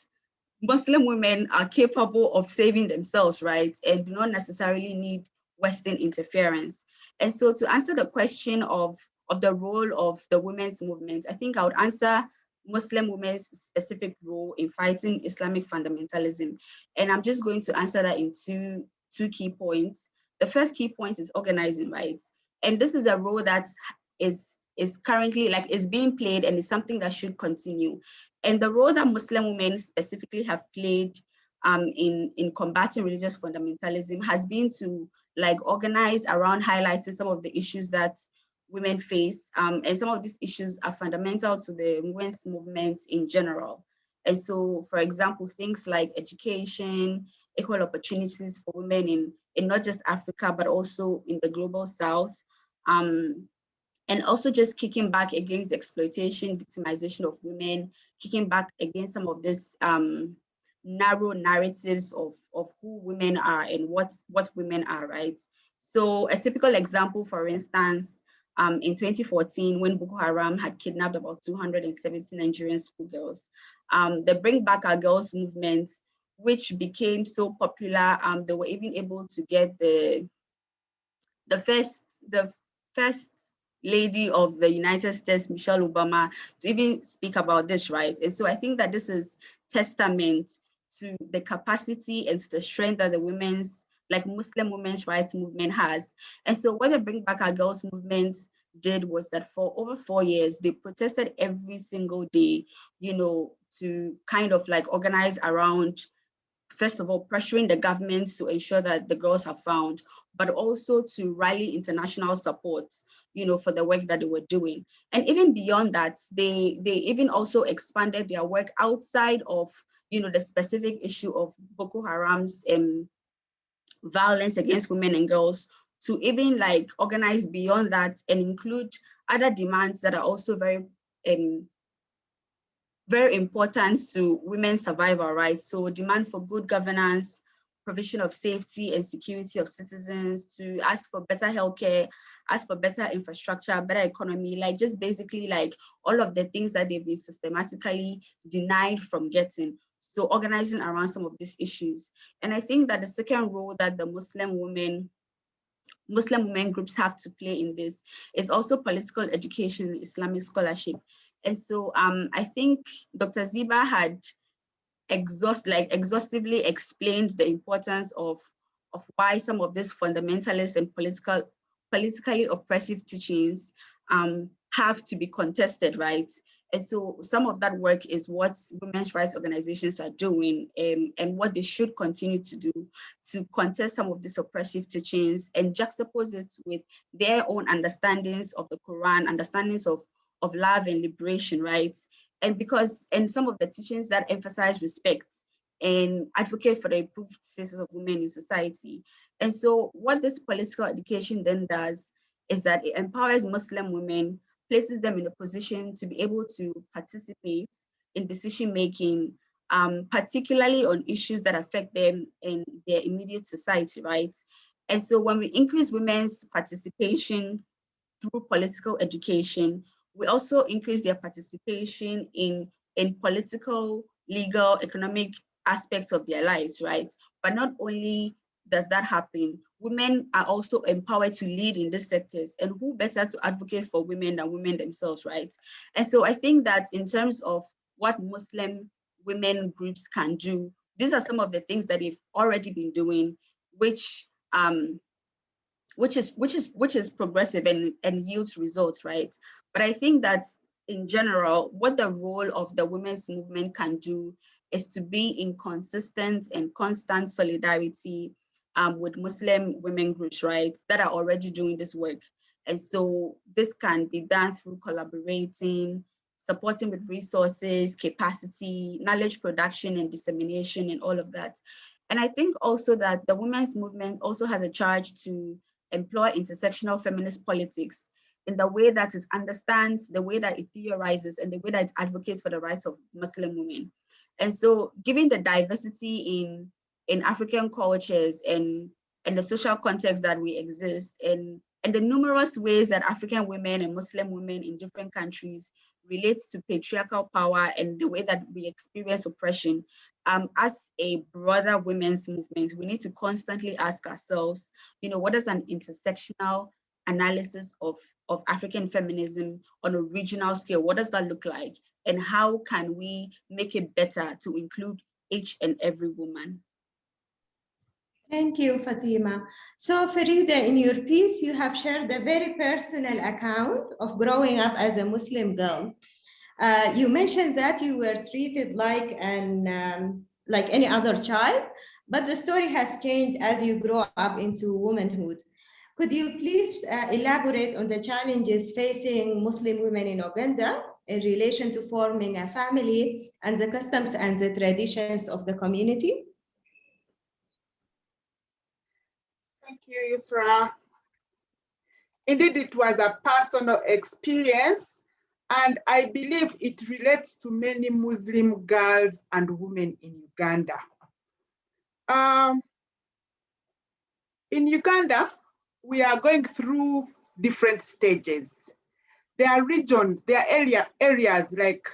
S4: Muslim women are capable of saving themselves, right? And do not necessarily need Western interference. And so to answer the question of the role of the women's movement, I think I would answer Muslim women's specific role in fighting Islamic fundamentalism. And I'm just going to answer that in two key points. The first key point is organizing, right? And this is a role that is currently is being played and is something that should continue. And the role that Muslim women specifically have played in combating religious fundamentalism has been to organize around highlighting some of the issues that women face. And some of these issues are fundamental to the women's movement in general. And so, for example, things like education, equal opportunities for women in not just Africa, but also in the global South. And also just kicking back against exploitation, victimization of women, kicking back against some of this narrow narratives of who women are and what women are, right? So a typical example, for instance, in 2014, when Boko Haram had kidnapped about 270 Nigerian schoolgirls, the Bring Back Our Girls movement, which became so popular, they were even able to get the first lady of the United States, Michelle Obama, to even speak about this, right? And so I think that this is testament to the capacity and to the strength that the Muslim women's rights movement has. And so what the Bring Back Our Girls movement did was that for over 4 years, they protested every single day, to kind of organize around, first of all, pressuring the government to ensure that the girls are found, but also to rally international support, for the work that they were doing. And even beyond that, they even also expanded their work outside of, the specific issue of Boko Haram's violence against women and girls, to even organize beyond that and include other demands that are also very important to women's survival, right? So demand for good governance, provision of safety and security of citizens, to ask for better healthcare, ask for better infrastructure, better economy, like just basically like all of the things that they've been systematically denied from getting. So organizing around some of these issues. And I think that the second role that the Muslim women groups have to play in this is also political education and Islamic scholarship. And so I think Dr. Zebe had exhaustively explained the importance of why some of these fundamentalist and politically oppressive teachings have to be contested, right? And so some of that work is what women's rights organizations are doing, and what they should continue to do to contest some of these oppressive teachings and juxtapose it with their own understandings of the Quran, understandings of love and liberation, right? And some of the teachings that emphasize respect and advocate for the improved status of women in society. And so what this political education then does is that it empowers Muslim women, places them in a position to be able to participate in decision-making, particularly on issues that affect them in their immediate society, right? And so when we increase women's participation through political education, we also increase their participation in political, legal, economic aspects of their lives, right? But not only does that happen, women are also empowered to lead in these sectors, and who better to advocate for women than women themselves, right? And so I think that in terms of what Muslim women groups can do, these are some of the things that they've already been doing, which is progressive and yields results, right? But I think that in general, what the role of the women's movement can do is to be in consistent and constant solidarity with Muslim women groups, right, that are already doing this work. And so this can be done through collaborating, supporting with resources, capacity, knowledge production and dissemination and all of that. And I think also that the women's movement also has a charge to employ intersectional feminist politics in the way that it understands, the way that it theorizes, and the way that it advocates for the rights of Muslim women. And so given the diversity in African cultures and the social context that we exist in, and the numerous ways that African women and Muslim women in different countries relate to patriarchal power and the way that we experience oppression, as a broader women's movement, we need to constantly ask ourselves, what is an intersectional analysis of African feminism on a regional scale? What does that look like? And how can we make it better to include each and every woman?
S1: Thank you, Fatima. So Farida, in your piece, you have shared a very personal account of growing up as a Muslim girl. You mentioned that you were treated like any other child, but the story has changed as you grow up into womanhood. Could you please elaborate on the challenges facing Muslim women in Uganda in relation to forming a family and the customs and the traditions of the community?
S5: Thank you, Yusra. Indeed, it was a personal experience, and I believe it relates to many Muslim girls and women in Uganda. In Uganda, we are going through different stages. There are regions, there are areas like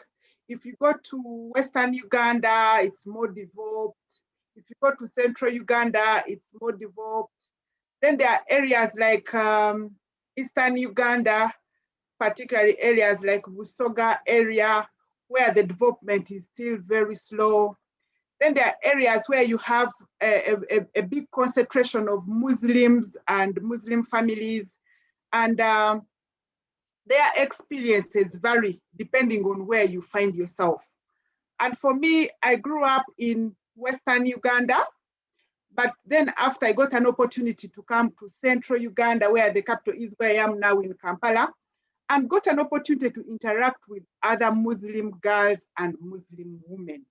S5: if you go to Western Uganda, it's more developed. If you go to Central Uganda, it's more developed. Then there are areas like Eastern Uganda, particularly areas like Busoga area, where the development is still very slow. Then there are areas where you have a big concentration of Muslims and Muslim families, and their experiences vary depending on where you find yourself. And for me, I grew up in Western Uganda, but then after I got an opportunity to come to Central Uganda, where the capital is, where I am now in Kampala, and got an opportunity to interact with other Muslim girls and Muslim women.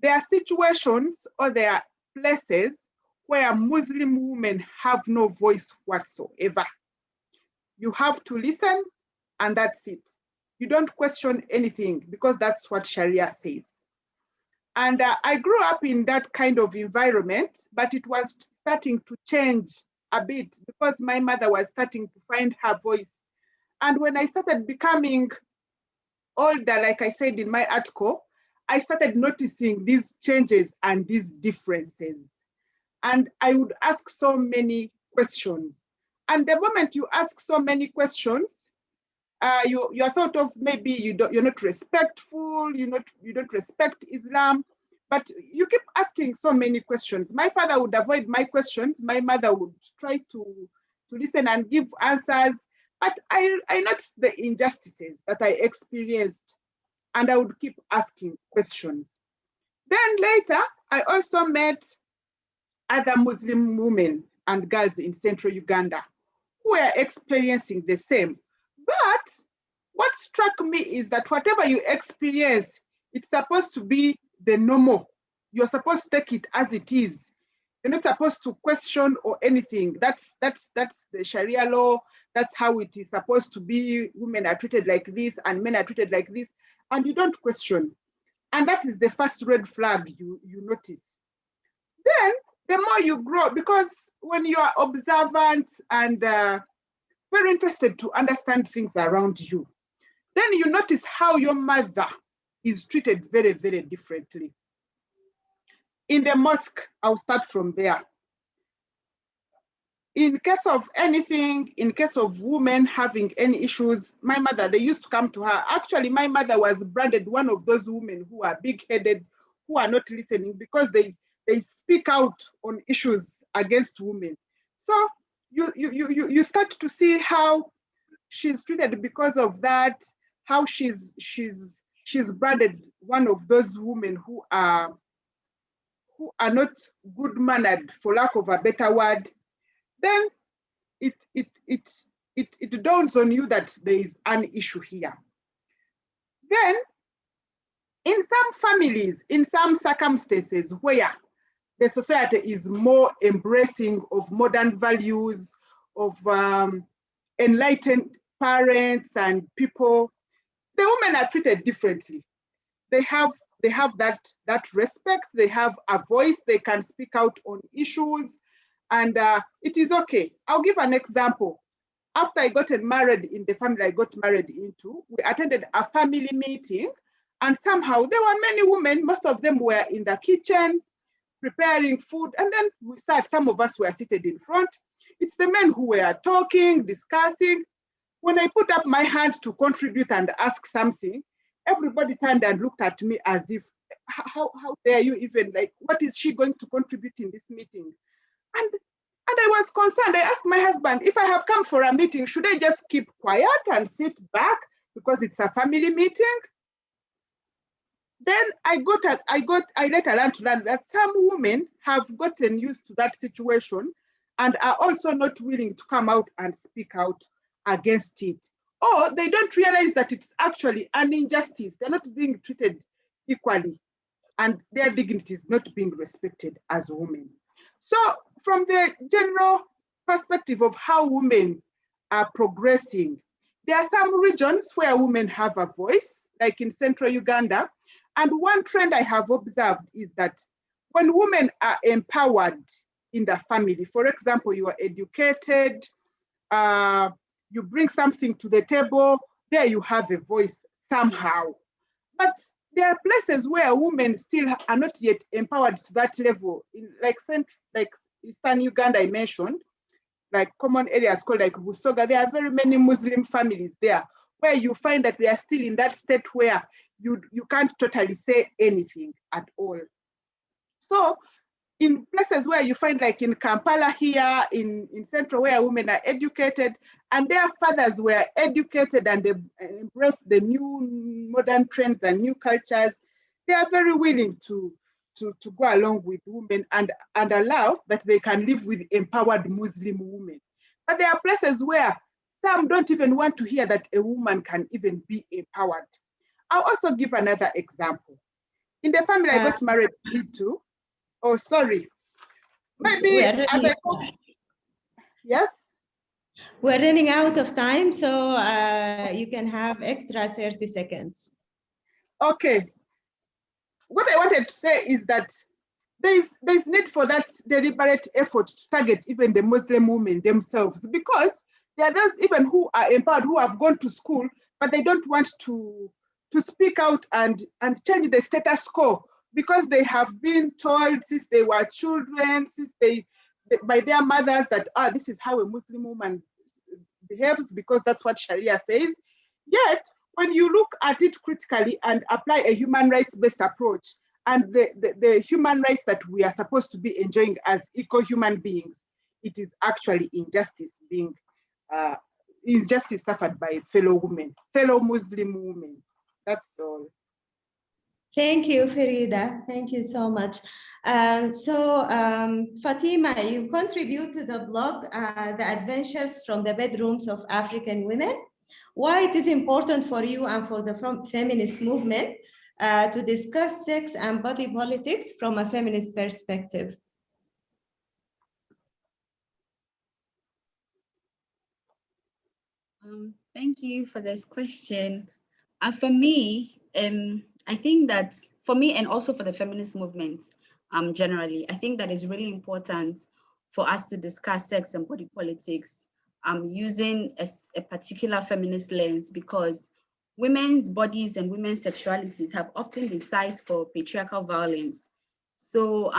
S5: There are situations or there are places where Muslim women have no voice whatsoever. You have to listen, and that's it. You don't question anything because that's what Sharia says. And I grew up in that kind of environment, but it was starting to change a bit because my mother was starting to find her voice. And when I started becoming older, like I said in my article, I started noticing these changes and these differences. And I would ask so many questions. And the moment you ask so many questions, you're thought of maybe you're not respectful, you don't respect Islam, but you keep asking so many questions. My father would avoid my questions. My mother would try to listen and give answers. But I noticed the injustices that I experienced, and I would keep asking questions. Then later, I also met other Muslim women and girls in central Uganda who were experiencing the same. But what struck me is that whatever you experience, it's supposed to be the normal. You're supposed to take it as it is. You're not supposed to question or anything. That's the Sharia law. That's how it is supposed to be. Women are treated like this and men are treated like this. And you don't question. And that is the first red flag you notice. Then the more you grow, because when you are observant and very interested to understand things around you, then you notice how your mother is treated very, very differently. In the mosque, I'll start from there. In case of anything, in case of women having any issues, my mother, they used to come to her. Actually, my mother was branded one of those women who are big-headed, who are not listening because they speak out on issues against women. So you start to see how she's treated because of that, how she's branded one of those women who are not good-mannered, for lack of a better word. Then it dawns on you that there is an issue here. Then, in some families, in some circumstances where the society is more embracing of modern values, of enlightened parents and people, the women are treated differently. They have that respect, they have a voice, they can speak out on issues, and it is okay. I'll give an example. After I got married in the family I got married into, we attended a family meeting, and somehow there were many women, most of them were in the kitchen, preparing food, and then we sat, some of us were seated in front. It's the men who were talking, discussing. When I put up my hand to contribute and ask something, everybody turned and looked at me as if, how dare you even, like, what is she going to contribute in this meeting? And I was concerned. I asked my husband, if I have come for a meeting, should I just keep quiet and sit back because it's a family meeting? Then I later learned to learn that some women have gotten used to that situation and are also not willing to come out and speak out against it. Or they don't realize that it's actually an injustice. They're not being treated equally and their dignity is not being respected as women. So from the general perspective of how women are progressing, there are some regions where women have a voice, like in central Uganda. And one trend I have observed is that when women are empowered in the family, for example, you are educated, you bring something to the table, there you have a voice somehow. But there are places where women still are not yet empowered to that level, in like Eastern Uganda I mentioned, like common areas called like Busoga. There are very many Muslim families there where you find that they are still in that state where you can't totally say anything at all. So in places where you find, like in Kampala here, in Central, where women are educated and their fathers were educated and they embraced the new modern trends and new cultures, they are very willing to go along with women and allow that they can live with empowered Muslim women. But there are places where some don't even want to hear that a woman can even be empowered. I'll also give another example. In the family I got married into, oh, sorry. Maybe as I thought, yes?
S1: We're running out of time, so you can have extra 30 seconds.
S5: Okay. what I wanted to say is that there's need for that deliberate effort to target even the Muslim women themselves, because there are those even who are empowered, who have gone to school, but they don't want to speak out and change the status quo, because they have been told since they were children, since by their mothers, that this is how a Muslim woman behaves, because that's what Sharia says. Yet, when you look at it critically and apply a human rights-based approach, and the human rights that we are supposed to be enjoying as equal human beings, it is actually injustice suffered by fellow women, fellow Muslim women. That's all.
S1: Thank you, Farida. Thank you so much. Fatima, you contribute to the blog, The Adventures from the Bedrooms of African Women. Why it is important for you and for the feminist movement to discuss sex and body politics from a feminist perspective?
S4: Thank you for this question. For me, I think that for me, and also for the feminist movement generally, I think that it's really important for us to discuss sex and body politics using a particular feminist lens, because women's bodies and women's sexualities have often been sites for patriarchal violence. So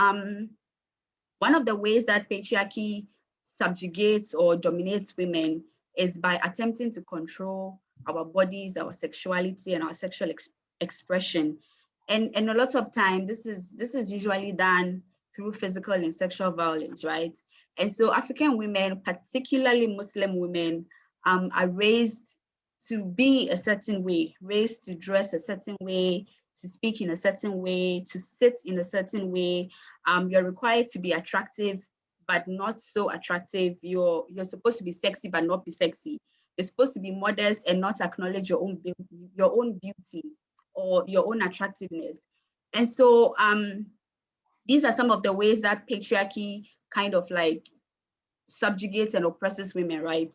S4: one of the ways that patriarchy subjugates or dominates women is by attempting to control our bodies, our sexuality, and our sexual expression. And a lot of time, this is usually done through physical and sexual violence, right? And so African women, particularly Muslim women, are raised to be a certain way, raised to dress a certain way, to speak in a certain way, to sit in a certain way. You're required to be attractive, but not so attractive. You're supposed to be sexy, but not be sexy. You're supposed to be modest and not acknowledge your own beauty or your own attractiveness. And so these are some of the ways that patriarchy kind of like subjugates and oppresses women, right?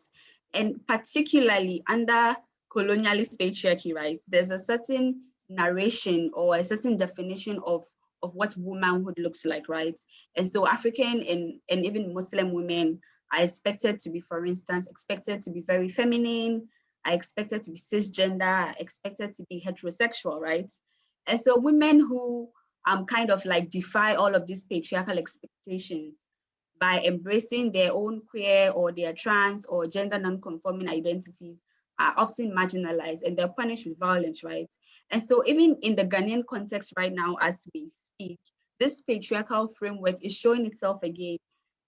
S4: And particularly under colonialist patriarchy, right? There's a certain narration or a certain definition of what womanhood looks like, right? And so African and even Muslim women are expected to be, for instance, expected to be very feminine, are expected to be cisgender, expected to be heterosexual, right? And so women who kind of like defy all of these patriarchal expectations by embracing their own queer or their trans or gender non-conforming identities are often marginalized and they're punished with violence, right? And so even in the Ghanaian context right now, as we speak, this patriarchal framework is showing itself again,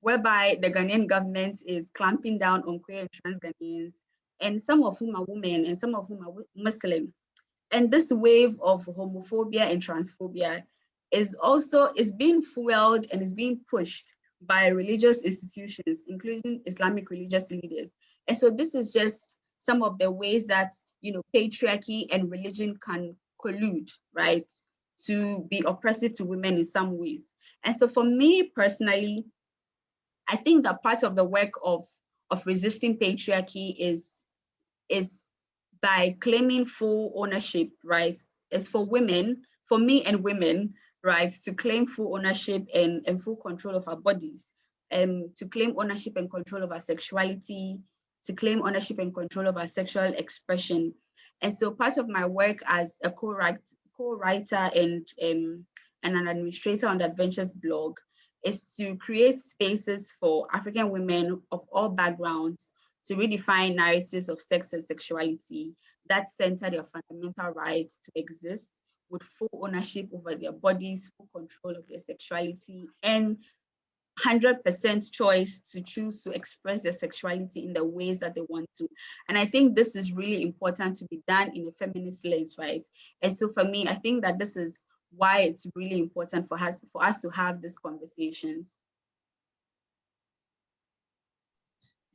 S4: whereby the Ghanaian government is clamping down on queer and trans Ghanaians, and some of whom are women and some of whom are Muslim. And this wave of homophobia and transphobia is being fueled and is being pushed by religious institutions, including Islamic religious leaders. And so this is just some of the ways that, you know, patriarchy and religion can collude, right, to be oppressive to women in some ways. And so for me personally, I think that part of the work of resisting patriarchy is by claiming full ownership, right? It's for women, for me and women, right, to claim full ownership and full control of our bodies, to claim ownership and control of our sexuality, to claim ownership and control of our sexual expression. And so part of my work as a co-writer and an administrator on the Adventures blog is to create spaces for African women of all backgrounds to redefine narratives of sex and sexuality that center their fundamental rights to exist with full ownership over their bodies, full control of their sexuality, and 100% choice to choose to express their sexuality in the ways that they want to. And I think this is really important to be done in a feminist lens, right? And so for me, I think that this is why it's really important for us to have these conversations.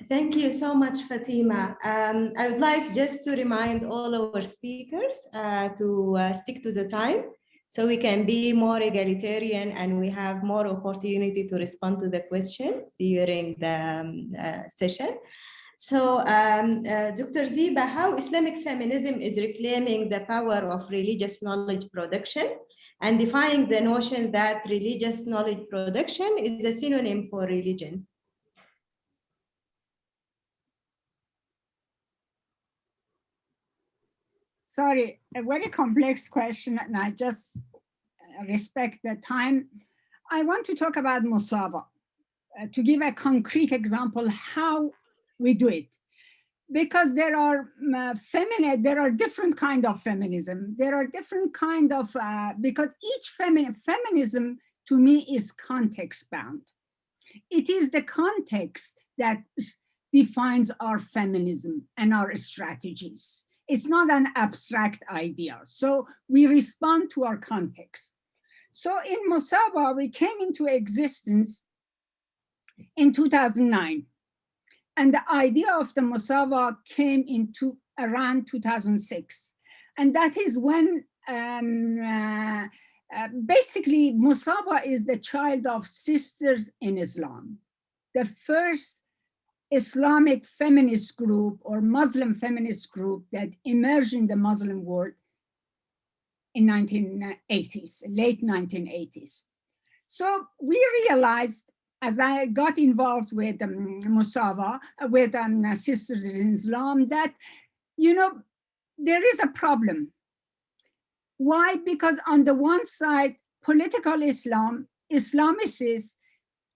S1: Thank you so much, Fatima. I would like just to remind all our speakers to stick to the time so we can be more egalitarian and we have more opportunity to respond to the question during the session. So, Dr. Zebe, how Islamic feminism is reclaiming the power of religious knowledge production and defying the notion that religious knowledge production is a synonym for religion?
S3: Sorry, a very complex question, and I just respect the time. I want to talk about Musawa, to give a concrete example how we do it. Because there are there are different kind of feminism. There are different kind of, because each feminism to me is context bound. It is the context that defines our feminism and our strategies. It's not an abstract idea. So we respond to our context. So in Musawa, we came into existence in 2009. And the idea of the Musawa came into around 2006. And that is when basically Musawa is the child of Sisters in Islam, the first Islamic feminist group or Muslim feminist group that emerged in the Muslim world in 1980s, late 1980s. So we realized, as I got involved with Musawa, with Sisters in Islam, that, you know, there is a problem. Why? Because on the one side, political Islam, Islamicist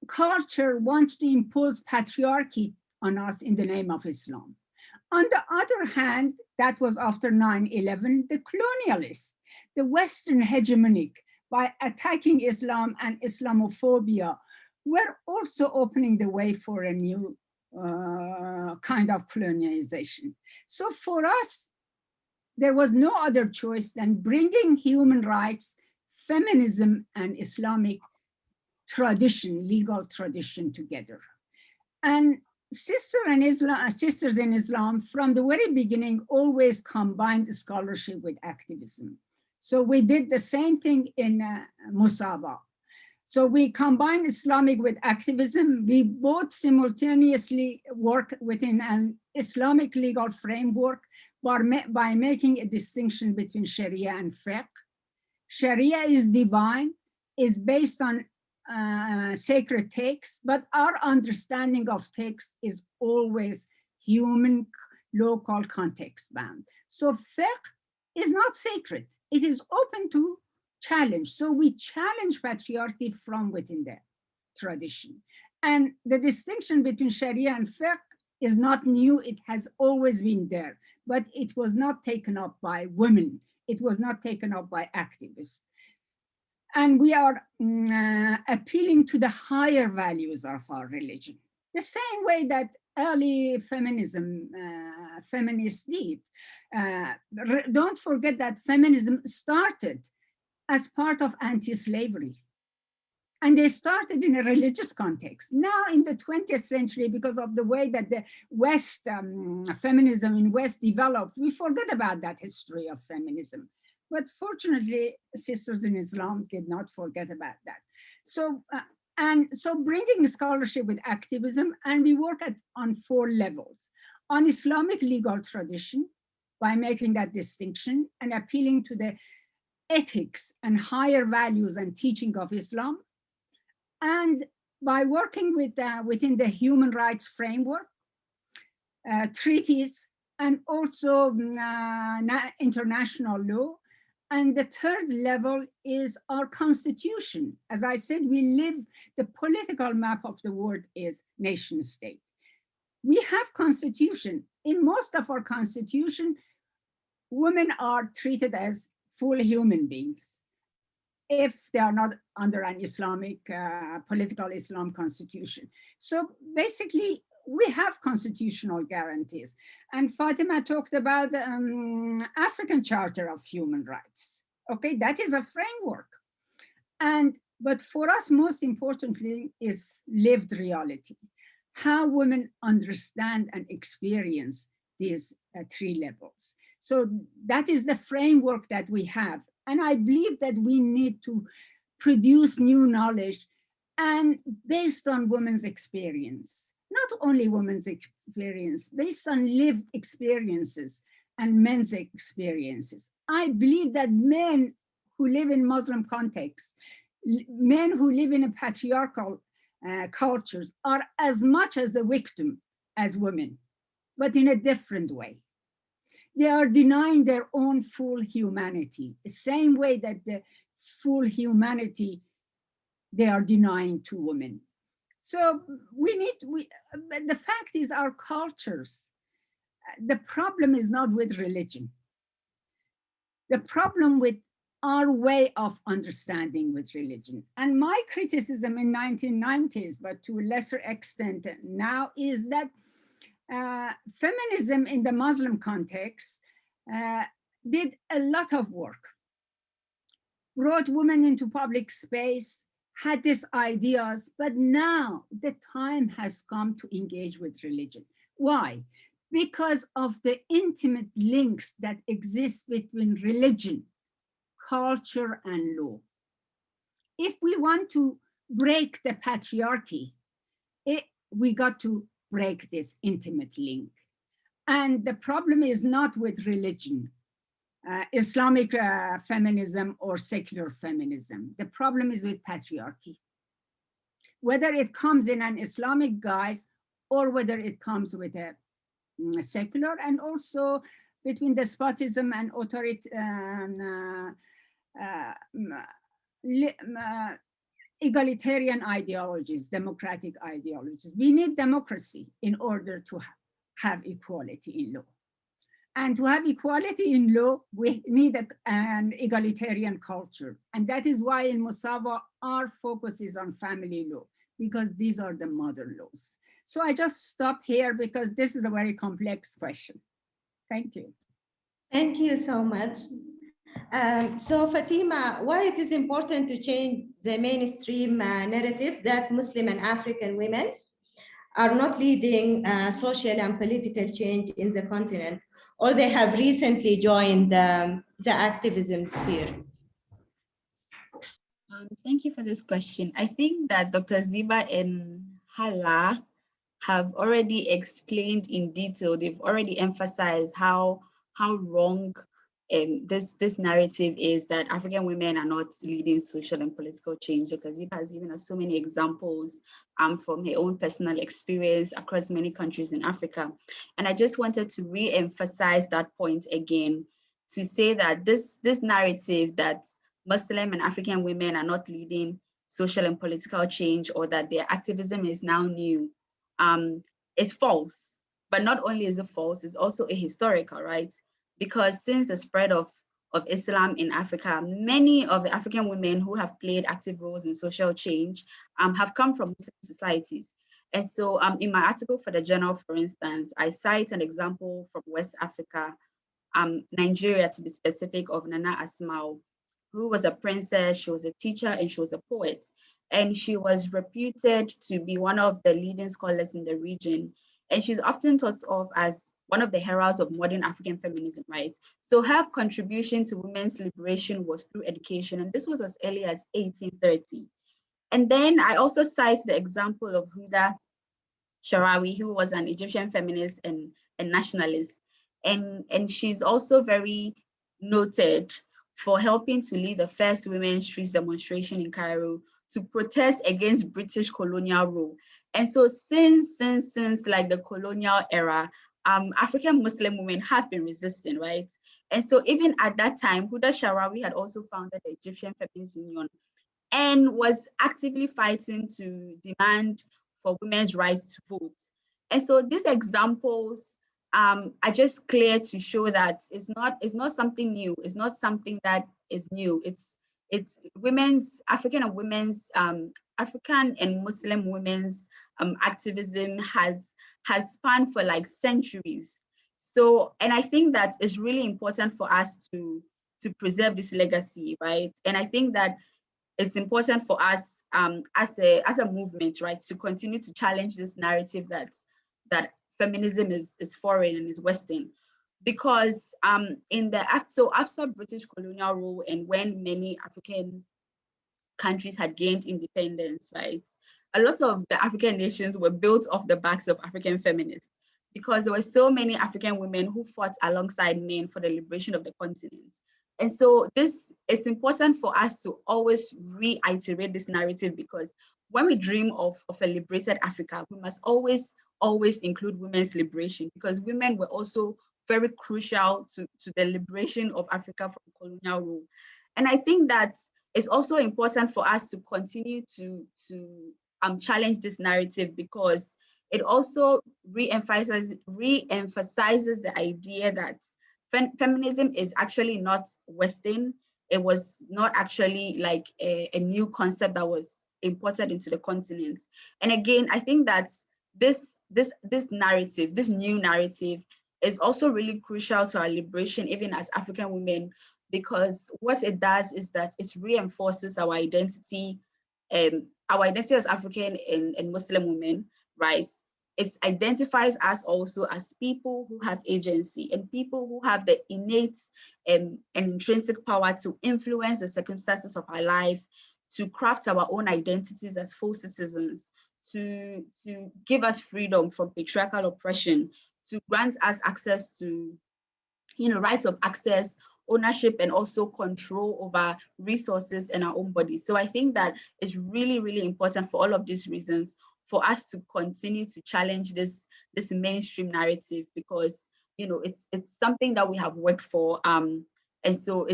S3: culture wants to impose patriarchy on us in the name of Islam. On the other hand, that was after 9/11, the colonialists, the Western hegemonic, by attacking Islam and Islamophobia, were also opening the way for a new kind of colonialization. So for us, there was no other choice than bringing human rights, feminism, and Islamic tradition, legal tradition together. And Sisters in Islam, from the very beginning, always combined scholarship with activism. So we did the same thing in Musawa. So we combine Islamic with activism. We both simultaneously work within an Islamic legal framework by making a distinction between Sharia and fiqh. Sharia is divine, is based on sacred texts, but our understanding of text is always human, local, context bound. So fiqh is not sacred. It is open to challenge. So we challenge patriarchy from within the tradition. And the distinction between Sharia and fiqh is not new. It has always been there, but it was not taken up by women. It was not taken up by activists. And we are appealing to the higher values of our religion, the same way that early feminism, feminists did. Don't forget that feminism started as part of anti-slavery. And they started in a religious context. Now in the 20th century, because of the way that the West, feminism in West developed, we forget about that history of feminism. But fortunately, Sisters in Islam did not forget about that. So, so bringing scholarship with activism, and we work on 4 levels. On Islamic legal tradition, by making that distinction and appealing to the ethics and higher values and teaching of Islam, and by working with within the human rights framework, treaties, and also international law. And the third level is our constitution. As I said, we live, the political map of the world is nation state. We have constitution. In most of our constitution, women are treated as full human beings if they are not under an Islamic, political Islam constitution. So basically, we have constitutional guarantees. And Fatima talked about African Charter of Human Rights. Okay, that is a framework. But for us, most importantly, is lived reality. How women understand and experience these 3 levels. So that is the framework that we have. And I believe that we need to produce new knowledge and based on women's experience not only women's experience, based on lived experiences and men's experiences. I believe that men who live in Muslim contexts, men who live in a patriarchal cultures are as much as the victim as women, but in a different way. They are denying their own full humanity, the same way that the full humanity they are denying to women. So the fact is our cultures, the problem is not with religion. The problem with our way of understanding with religion. And my criticism in 1990s, but to a lesser extent now, is that feminism in the Muslim context did a lot of work, brought women into public space, had these ideas, but now the time has come to engage with religion. Why? Because of the intimate links that exist between religion, culture, and law. If we want to break the patriarchy, we got to break this intimate link. And the problem is not with religion, Islamic feminism or secular feminism. The problem is with patriarchy. Whether it comes in an Islamic guise or whether it comes with a secular, and also between despotism and egalitarian ideologies, democratic ideologies. We need democracy in order to have equality in law. And to have equality in law, we need an egalitarian culture. And that is why in Musawa, our focus is on family law, because these are the mother laws. So I just stop here because this is a very complex question. Thank you.
S1: Thank you so much. So Fatima, why it is important to change the mainstream narrative that Muslim and African women are not leading social and political change in the continent, or they have recently joined the activism sphere?
S4: Thank you for this question. I think that Dr. Zebe and Hala have already explained in detail. They've already emphasized how wrong this narrative is, that African women are not leading social and political change. Dr. Zebe has given us so many examples from her own personal experience across many countries in Africa. And I just wanted to re-emphasize that point again, to say that this narrative that Muslim and African women are not leading social and political change, or that their activism is now new, is false. But not only is it false, it's also ahistorical, right? Because since the spread of Islam in Africa, many of the African women who have played active roles in social change have come from Muslim societies. And so in my article for the journal, for instance, I cite an example from West Africa, Nigeria to be specific, of Nana Asmau, who was a princess, she was a teacher, and she was a poet. And she was reputed to be one of the leading scholars in the region. And she's often thought of as one of the heralds of modern African feminism, right? So her contribution to women's liberation was through education, and this was as early as 1830. And then I also cite the example of Huda Sharawi, who was an Egyptian feminist and nationalist. And she's also very noted for helping to lead the first women's street demonstration in Cairo to protest against British colonial rule. And so since like the colonial era, African Muslim women have been resisting, right? And so even at that time, Huda Sharawi had also founded the Egyptian Feminist Union and was actively fighting to demand for women's rights to vote. And so these examples are just clear to show that it's not something new. It's not something that is new. It's African and Muslim women's activism has spanned for like centuries. So, and I think that it's really important for us to preserve this legacy, right? And I think that it's important for us as a movement, right, to continue to challenge this narrative that feminism is foreign and is Western. Because after British colonial rule, and when many African countries had gained independence, right, a lot of the African nations were built off the backs of African feminists, because there were so many African women who fought alongside men for the liberation of the continent. And so it's important for us to always reiterate this narrative, because when we dream of a liberated Africa, we must always include women's liberation, because women were also very crucial to the liberation of Africa from colonial rule. And I think that it's also important for us to continue to challenge this narrative, because it also re-emphasizes the idea that feminism is actually not Western. It was not actually like a new concept that was imported into the continent. And again, I think that this narrative, this new narrative, is also really crucial to our liberation, even as African women, because what it does is that it reinforces our identity as African and Muslim women, right? It identifies us also as people who have agency and people who have the innate and intrinsic power to influence the circumstances of our life, to craft our own identities as full citizens, to give us freedom from patriarchal oppression, to grant us access to, rights of access, ownership, and also control over resources in our own bodies. So I think that it's really, really important for all of these reasons for us to continue to challenge this mainstream narrative, because it's something that we have worked for, and so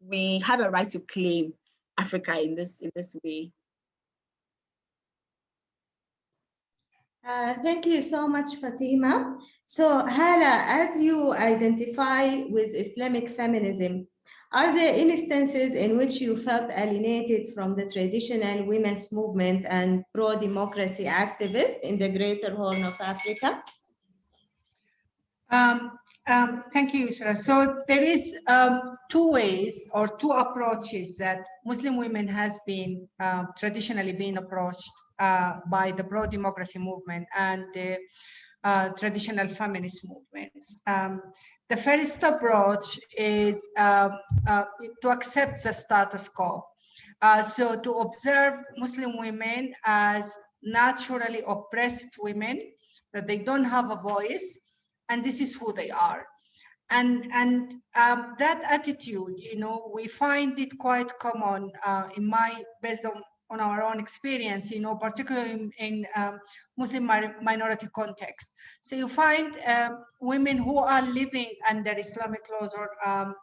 S4: we have a right to claim Africa in this way.
S1: Thank you so much, Fatima. So Hala, as you identify with Islamic feminism, are there instances in which you felt alienated from the traditional women's movement and pro-democracy activists in the Greater Horn of Africa?
S2: Thank you, Yusra. So there is two ways or two approaches that Muslim women has been traditionally been approached by the pro-democracy movement and the traditional feminist movements. The first approach is to accept the status quo. So to observe Muslim women as naturally oppressed women, that they don't have a voice, and this is who they are. And that attitude, we find it quite common based on our own experience, particularly in Muslim minority context. So you find women who are living under Islamic laws or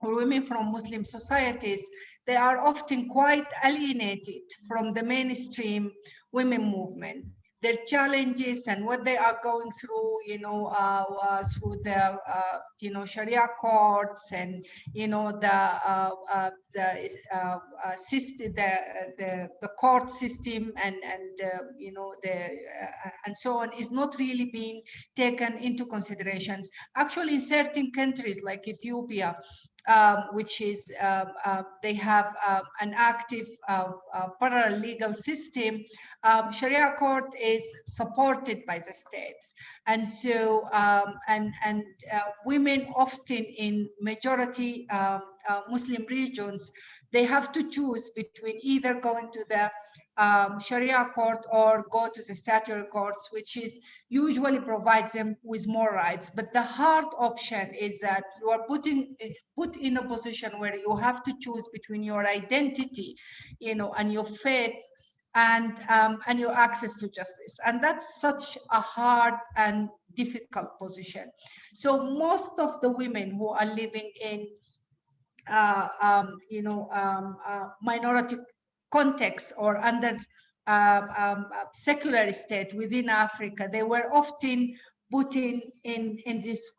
S2: women from Muslim societies, they are often quite alienated from the mainstream women movement. Their challenges and what they are going through, through the, Sharia courts and, the court system and and so on is not really being taken into considerations. Actually, in certain countries like Ethiopia, which is they have an active parallel legal system. Sharia court is supported by the states, and so women often in majority Muslim regions, they have to choose between either going to the Sharia court or go to the statutory courts, which is usually provides them with more rights. But the hard option is that you are put in a position where you have to choose between your identity, and your faith and your access to justice. And that's such a hard and difficult position. So most of the women who are living in minority context or under secular state within Africa, they were often put in this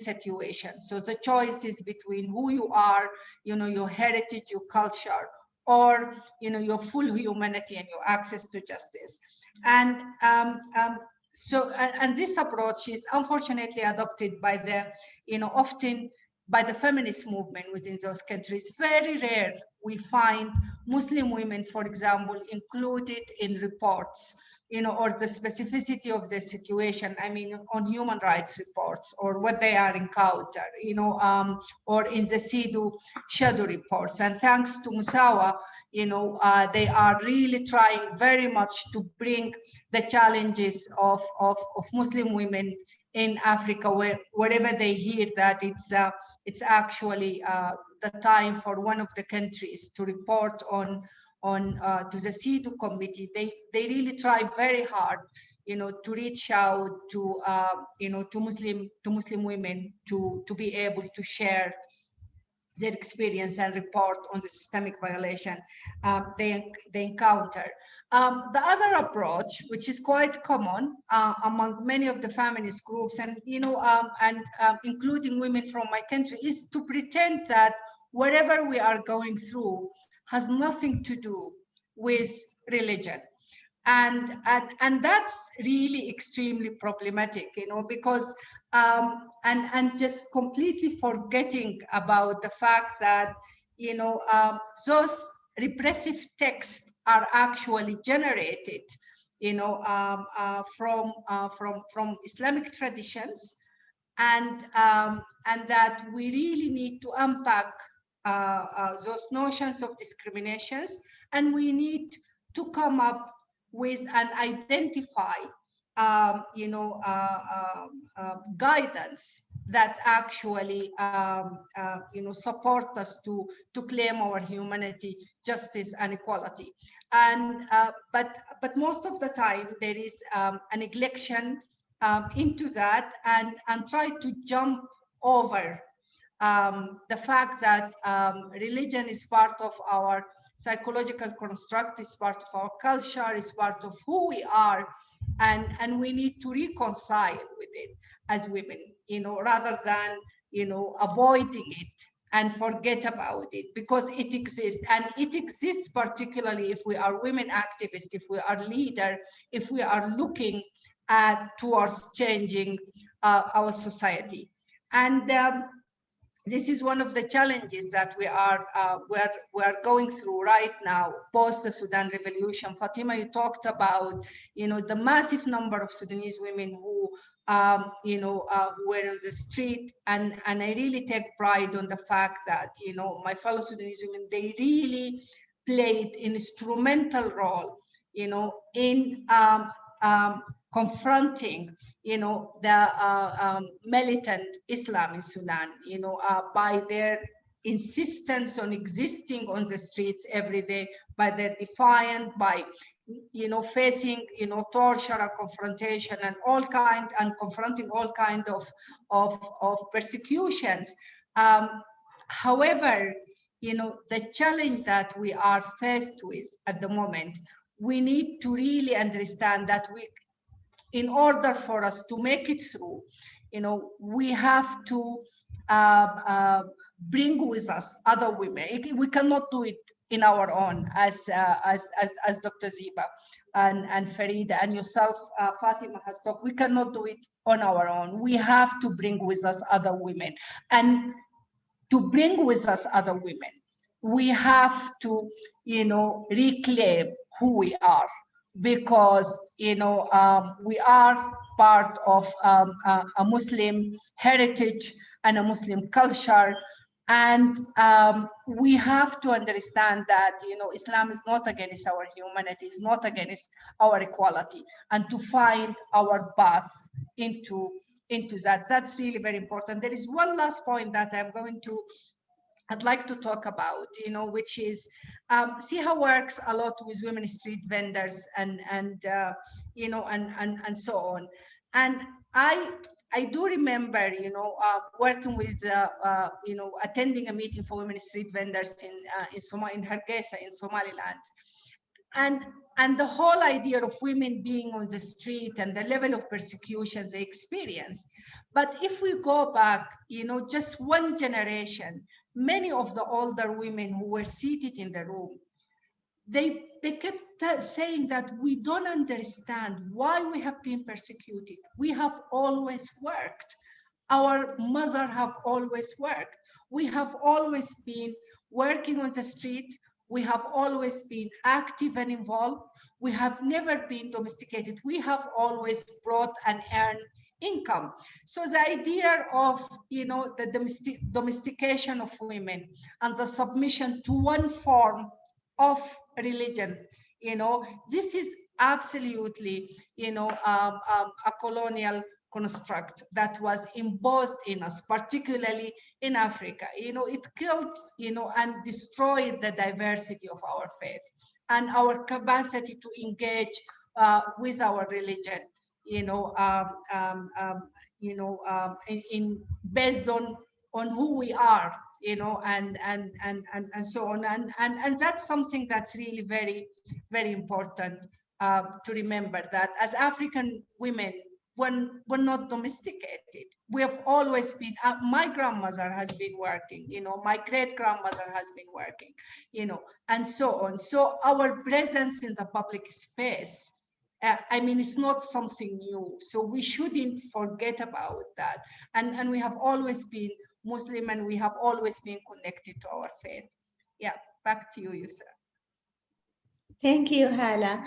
S2: situation. So the choice is between who you are, your heritage, your culture, or your full humanity and your access to justice. And and this approach is unfortunately adopted by the often by the feminist movement within those countries. Very rare we find Muslim women, for example, included in reports, or the specificity of the situation, I mean, on human rights reports or what they are encounter, or in the CEDAW shadow reports. And thanks to Musawa, they are really trying very much to bring the challenges of Muslim women in Africa, wherever they hear that it's actually the time for one of the countries to report on to the CEDAW committee. They really try very hard, to reach out to to Muslim women to be able to share their experience and report on the systemic violation they encounter. The other approach, which is quite common among many of the feminist groups, and including women from my country, is to pretend that whatever we are going through has nothing to do with religion. And that's really extremely problematic, because and just completely forgetting about the fact that those repressive texts are actually generated from Islamic traditions, and that we really need to unpack those notions of discriminations, and we need to come up with and identify guidance that actually support us to claim our humanity, justice, and equality. And but most of the time there is a neglection into that, and try to jump over the fact that religion is part of our psychological construct, is part of our culture, is part of who we are, and we need to reconcile with it as women, rather than avoiding it and forget about it, because it exists, and it exists particularly if we are women activists, if we are leaders, if we are looking towards changing our society. And this is one of the challenges that we are going through right now, post the Sudan revolution. Fatima, you talked about the massive number of Sudanese women who who were on the street, and I really take pride on the fact that my fellow Sudanese women, they really played an instrumental role in confronting the militant Islam in Sudan, by their insistence on existing on the streets every day, by their defiance, by facing torture and confrontation and confronting all kind of persecutions. However, the challenge that we are faced with at the moment, we need to really understand that in order for us to make it through, we have to bring with us other women. We cannot do it in our own, as Dr. Zebe and Farida and yourself, Fatima, has talked. We cannot do it on our own. We have to bring with us other women, and to bring with us other women, we have to, reclaim who we are, because we are part of a Muslim heritage and a Muslim culture, and we have to understand that Islam is not against our humanity, it's not against our equality, and to find our path into that. That's really very important. There is one last point that I'd like to talk about, which is SIHA works a lot with women street vendors and so on. And I do remember, working with, attending a meeting for women street vendors in Hargeisa in Somaliland. And the whole idea of women being on the street and the level of persecution they experience. But if we go back, just one generation, many of the older women who were seated in the room, they kept saying that we don't understand why we have been persecuted. We have always worked. Our mothers have always worked. We have always been working on the street. We have always been active and involved. We have never been domesticated. We have always brought and earned income. So the idea of, you know, the domestication of women and the submission to one form of religion, you know, this is absolutely, you know, a colonial construct that was imposed in us, particularly in Africa. You know, it killed, you know, and destroyed the diversity of our faith and our capacity to engage with our religion, you know, in based on who we are, you know, and so on, and that's something that's really very, very important to remember, that as African women, when we're not domesticated, we have always been, my grandmother has been working, you know, my great grandmother has been working, you know, and so on. So our presence in the public space, I mean, it's not something new. So we shouldn't forget about that. And we have always been Muslim, and we have always been connected to our faith. Yeah, back to you, Yusra.
S1: Thank you, Hala.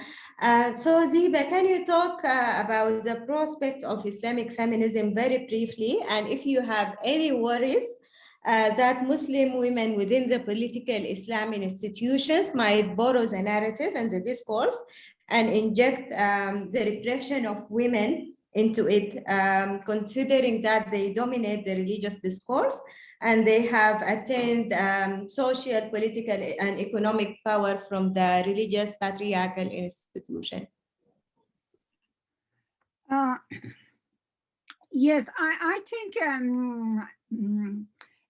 S1: So Zebe, can you talk about the prospect of Islamic feminism very briefly? And if you have any worries that Muslim women within the political Islamic institutions might borrow the narrative and the discourse and inject the repression of women into it, considering that they dominate the religious discourse and they have attained social, political, and economic power from the religious patriarchal institution.
S3: Yes, I think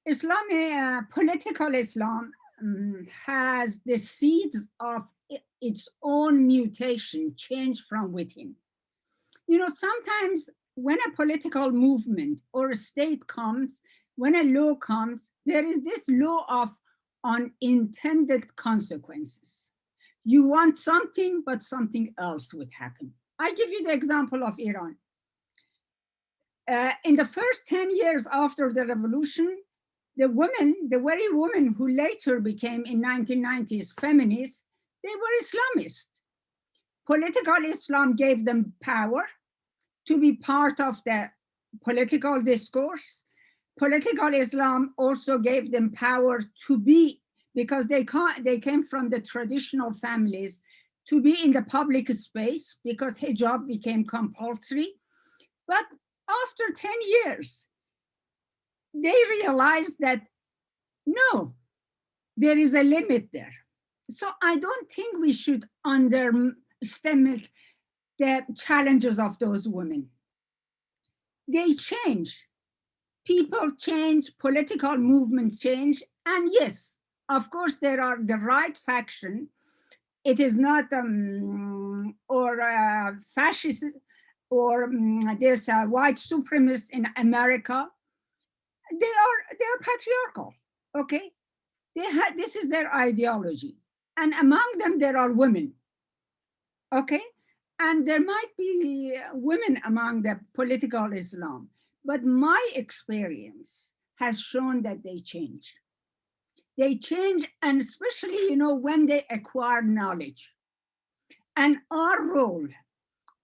S3: Islam, political Islam, has the seeds of its own mutation, change from within. You know, sometimes when a political movement or a state comes, when a law comes, there is this law of unintended consequences. You want something, but something else would happen. I give you the example of Iran. In the first 10 years after the revolution, the women, the very women who later became in 1990s feminists, they were Islamists. Political Islam gave them power to be part of the political discourse. Political Islam also gave them power to be, because they came from the traditional families, to be in the public space because hijab became compulsory. But after 10 years, they realized that no, there is a limit there. So I don't think we should underestimate the challenges of those women. They change. People change, political movements change. And yes, of course, there are the right faction. It is not fascist or there's a white supremacist in America. They are patriarchal, okay? This is their ideology. And among them, there are women, okay? And there might be women among the political Islam, but my experience has shown that they change. They change, and especially, you know, when they acquire knowledge. And our role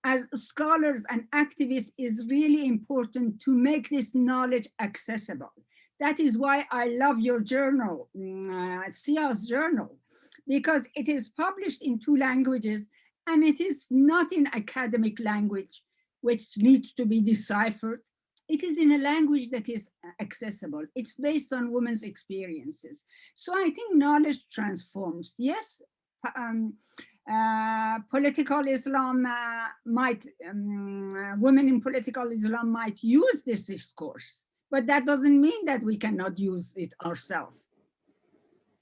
S3: as scholars and activists is really important to make this knowledge accessible. That is why I love your journal, SIHA's journal, because it is published in 2 languages, and it is not in academic language, which needs to be deciphered. It is in a language that is accessible. It's based on women's experiences. So I think knowledge transforms. Yes, political Islam women in political Islam might use this discourse, but that doesn't mean that we cannot use it ourselves.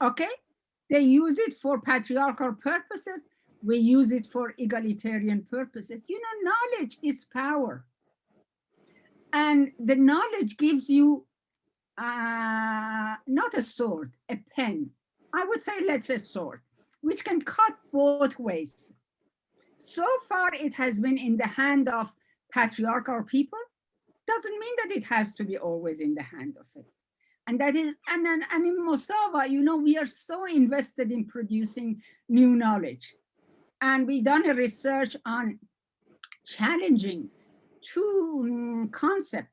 S3: Okay? They use it for patriarchal purposes. We use it for egalitarian purposes. You know, knowledge is power. And the knowledge gives you not a sword, a pen. I would say, let's say sword, which can cut both ways. So far, it has been in the hand of patriarchal people. Doesn't mean that it has to be always in the hand of it. And that is, and in Mosawa, you know, we are so invested in producing new knowledge. And we've done a research on challenging two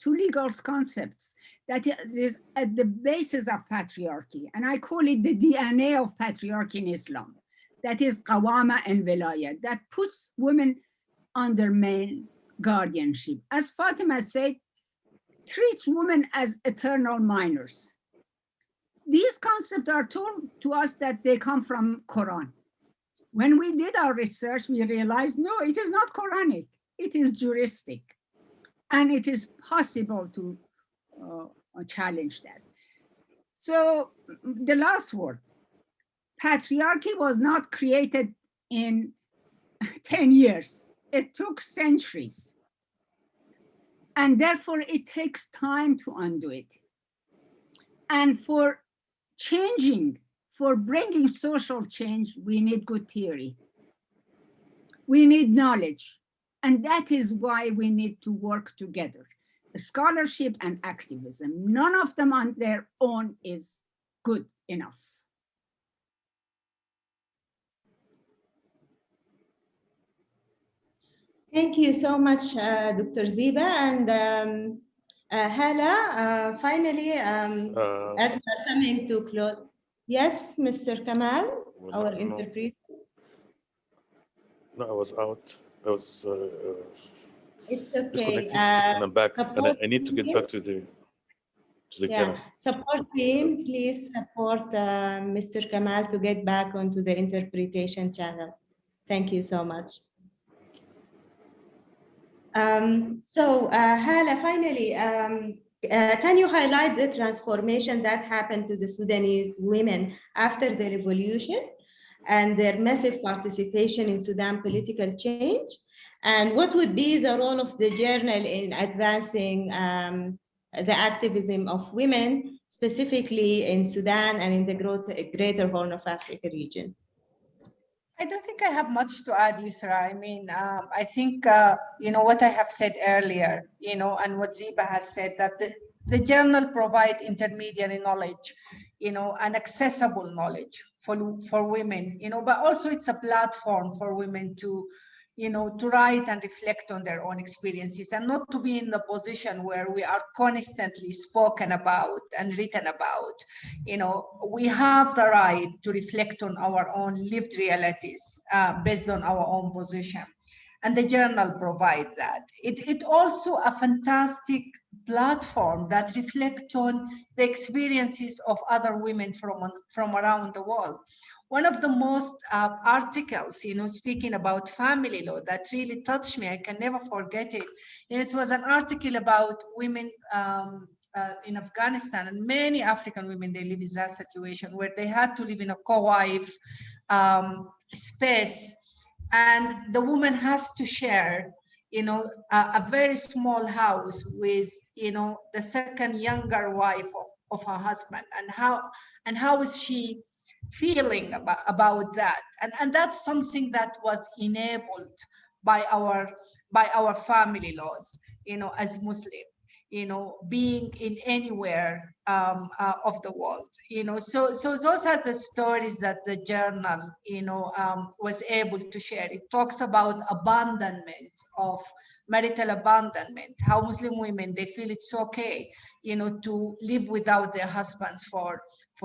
S3: legal concepts that is at the basis of patriarchy. And I call it the DNA of patriarchy in Islam. That is qawama and wilaya, that puts women under male guardianship. As Fatima said, treats women as eternal minors. These concepts are told to us that they come from Quran. When we did our research, we realized, no, it is not Quranic. It is juristic. And it is possible to challenge that. So the last word, patriarchy was not created in 10 years. It took centuries. And therefore, it takes time to undo it. And for changing, for bringing social change, we need good theory. We need knowledge. And that is why we need to work together. Scholarship and activism, none of them on their own is good enough.
S1: Thank you so much, Dr. Zebe. And Hala, finally, as we are coming to close. Yes, Mr. Kamal, our interpreter.
S6: No, I was out. I was
S1: it's okay.
S6: Disconnected, and I'm back. And I need to get back to the channel.
S1: Support team, please support Mr. Kamal to get back onto the interpretation channel. Thank you so much. Hala, finally, can you highlight the transformation that happened to the Sudanese women after the revolution and their massive participation in Sudan political change? And what would be the role of the journal in advancing the activism of women, specifically in Sudan and in the greater Horn of Africa region?
S2: I don't think I have much to add, Yusra. I mean, I think, you know, what I have said earlier, you know, and what Zebe has said, that the journal provides intermediary knowledge, you know, and accessible knowledge for women, you know, but also it's a platform for women to, you know, to write and reflect on their own experiences and not to be in the position where we are constantly spoken about and written about. You know, we have the right to reflect on our own lived realities based on our own position. And the journal provides that. It also a fantastic platform that reflects on the experiences of other women from around the world. One of the most articles, you know, speaking about family law that really touched me, I can never forget it. It was an article about women in Afghanistan, and many African women, they live in that situation where they had to live in a co-wife space, and the woman has to share, you know, a very small house with, you know, the second younger wife of her husband, and how is she feeling about that, and that's something that was enabled by our family laws, you know, as Muslim, you know, being in anywhere of the world, you know. So those are the stories that the journal, you know, was able to share. It talks about abandonment, of marital abandonment, how Muslim women, they feel it's okay, you know, to live without their husbands for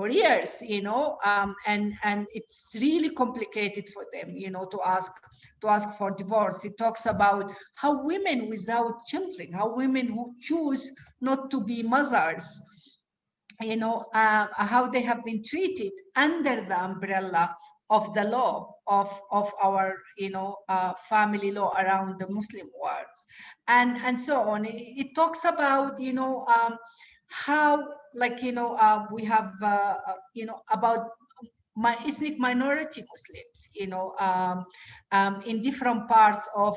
S2: years, you know, and it's really complicated for them, you know, to ask for divorce. It talks about how women without children, how women who choose not to be mothers, you know, how they have been treated under the umbrella of the law of our, you know, family law around the Muslim world, and so on. It talks about, you know, how, like, you know, we have, you know, about ethnic minority Muslims, you know, in different parts of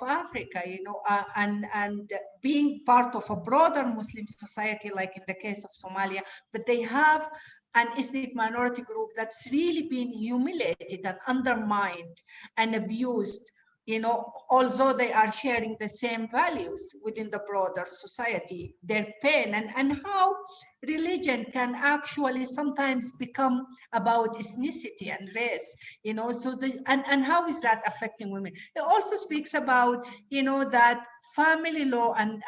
S2: Africa, you know, and being part of a broader Muslim society, like in the case of Somalia, but they have an ethnic minority group that's really been humiliated and undermined and abused you know, although they are sharing the same values within the broader society, their pain and how religion can actually sometimes become about ethnicity and race, you know, so and how is that affecting women? It also speaks about, you know, that family law and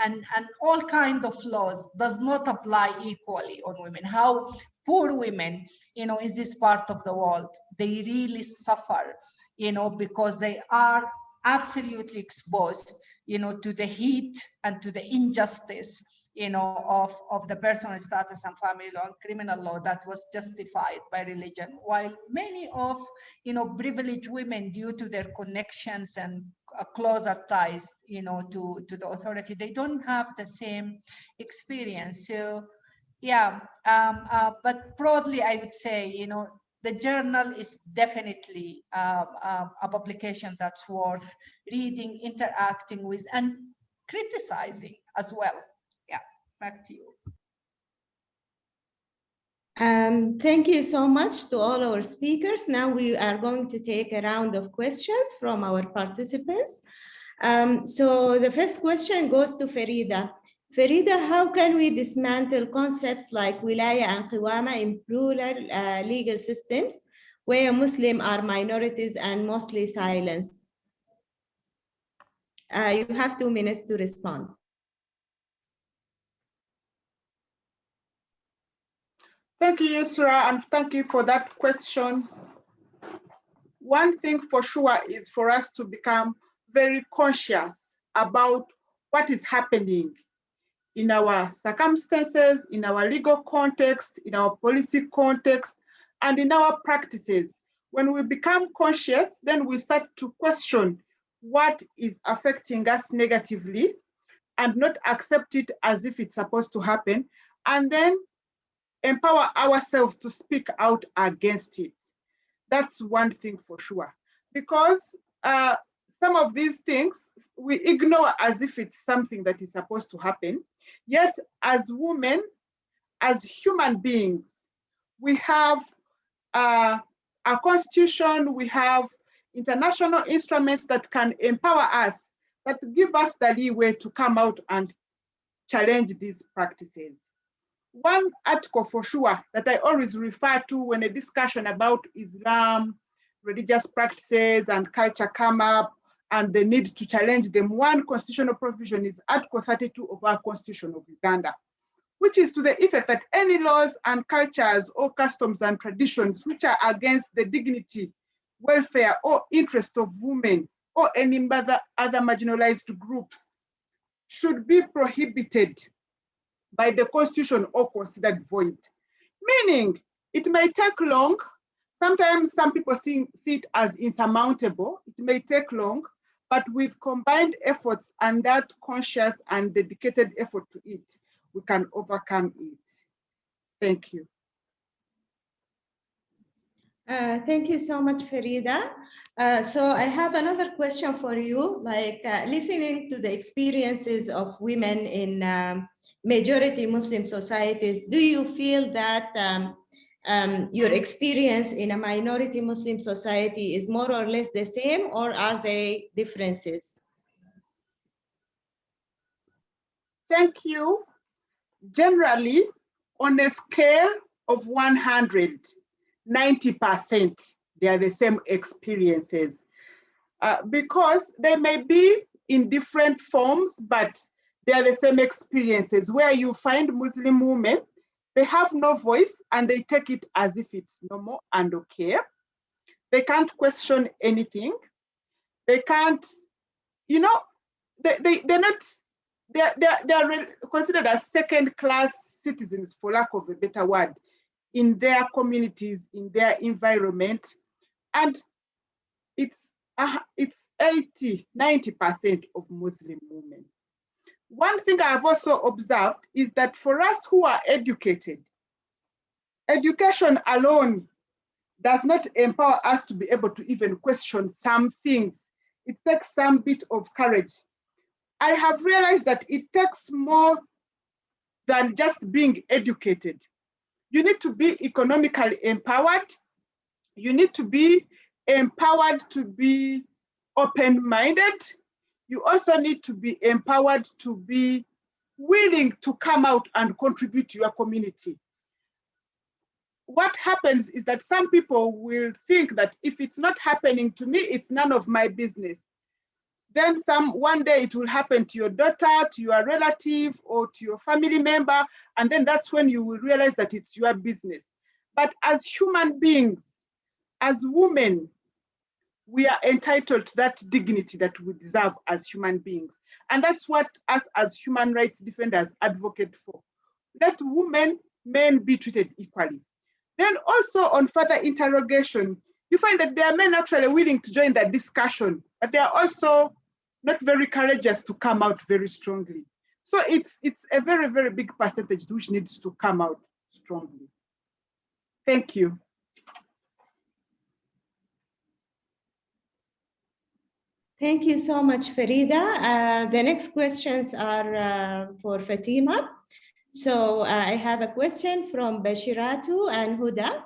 S2: all kind of laws does not apply equally on women, how poor women, you know, in this part of the world, they really suffer, you know, because they are absolutely exposed, you know, to the heat and to the injustice, you know, of the personal status and family law and criminal law that was justified by religion, while many of, you know, privileged women, due to their connections and closer ties, you know, to the authority, they don't have the same experience. So yeah, but broadly I would say, you know, the journal is definitely a publication that's worth reading, interacting with, and criticizing as well. Yeah, back to you.
S1: Thank you so much to all our speakers. Now we are going to take a round of questions from our participants. So the first question goes to Farida. Farida, how can we dismantle concepts like wilaya and qiwama in plural legal systems where Muslims are minorities and mostly silenced? You have 2 minutes to respond.
S5: Thank you, Yusra, and thank you for that question. One thing for sure is for us to become very conscious about what is happening in our circumstances, in our legal context, in our policy context, and in our practices. When we become conscious, then we start to question what is affecting us negatively and not accept it as if it's supposed to happen, and then empower ourselves to speak out against it. That's one thing for sure. Because some of these things we ignore as if it's something that is supposed to happen. Yet as women, as human beings, we have a constitution, we have international instruments that can empower us, that give us the leeway to come out and challenge these practices. One article for sure that I always refer to when a discussion about Islam, religious practices and culture come up and the need to challenge them, one constitutional provision is Article 32 of our Constitution of Uganda, which is to the effect that any laws and cultures or customs and traditions which are against the dignity, welfare or interest of women or any other marginalized groups should be prohibited by the Constitution or considered void. Meaning, it may take long. Sometimes some people see it as insurmountable. It may take long, but with combined efforts and that conscious and dedicated effort to it, we can overcome it. Thank you.
S1: Thank you so much, Farida. So I have another question for you. Like listening to the experiences of women in majority Muslim societies, do you feel that your experience in a minority Muslim society is more or less the same, or are there differences?
S5: Thank you. Generally, on a scale of 100, 90%, they are the same experiences because they may be in different forms, but they are the same experiences where you find Muslim women, they have no voice and they take it as if it's normal and okay. They can't question anything. They can't, you know, they're considered as second-class citizens, for lack of a better word, in their communities, in their environment. And it's 80, 90% of Muslim women. One thing I've also observed is that for us who are educated, education alone does not empower us to be able to even question some things. It takes some bit of courage. I have realized that it takes more than just being educated. You need to be economically empowered. You need to be empowered to be open-minded. You also need to be empowered to be willing to come out and contribute to your community. What happens is that some people will think that if it's not happening to me, it's none of my business. Then one day it will happen to your daughter, to your relative, or to your family member, and then that's when you will realize that it's your business. But as human beings, as women, we are entitled to that dignity that we deserve as human beings. And that's what us as human rights defenders advocate for. Let women, men be treated equally. Then also on further interrogation, you find that there are men actually willing to join that discussion, but they are also not very courageous to come out very strongly. So it's a very, very big percentage which needs to come out strongly. Thank you.
S1: Thank you so much, Farida. The next questions are for Fatima. So I have a question from Bashiratu and Huda.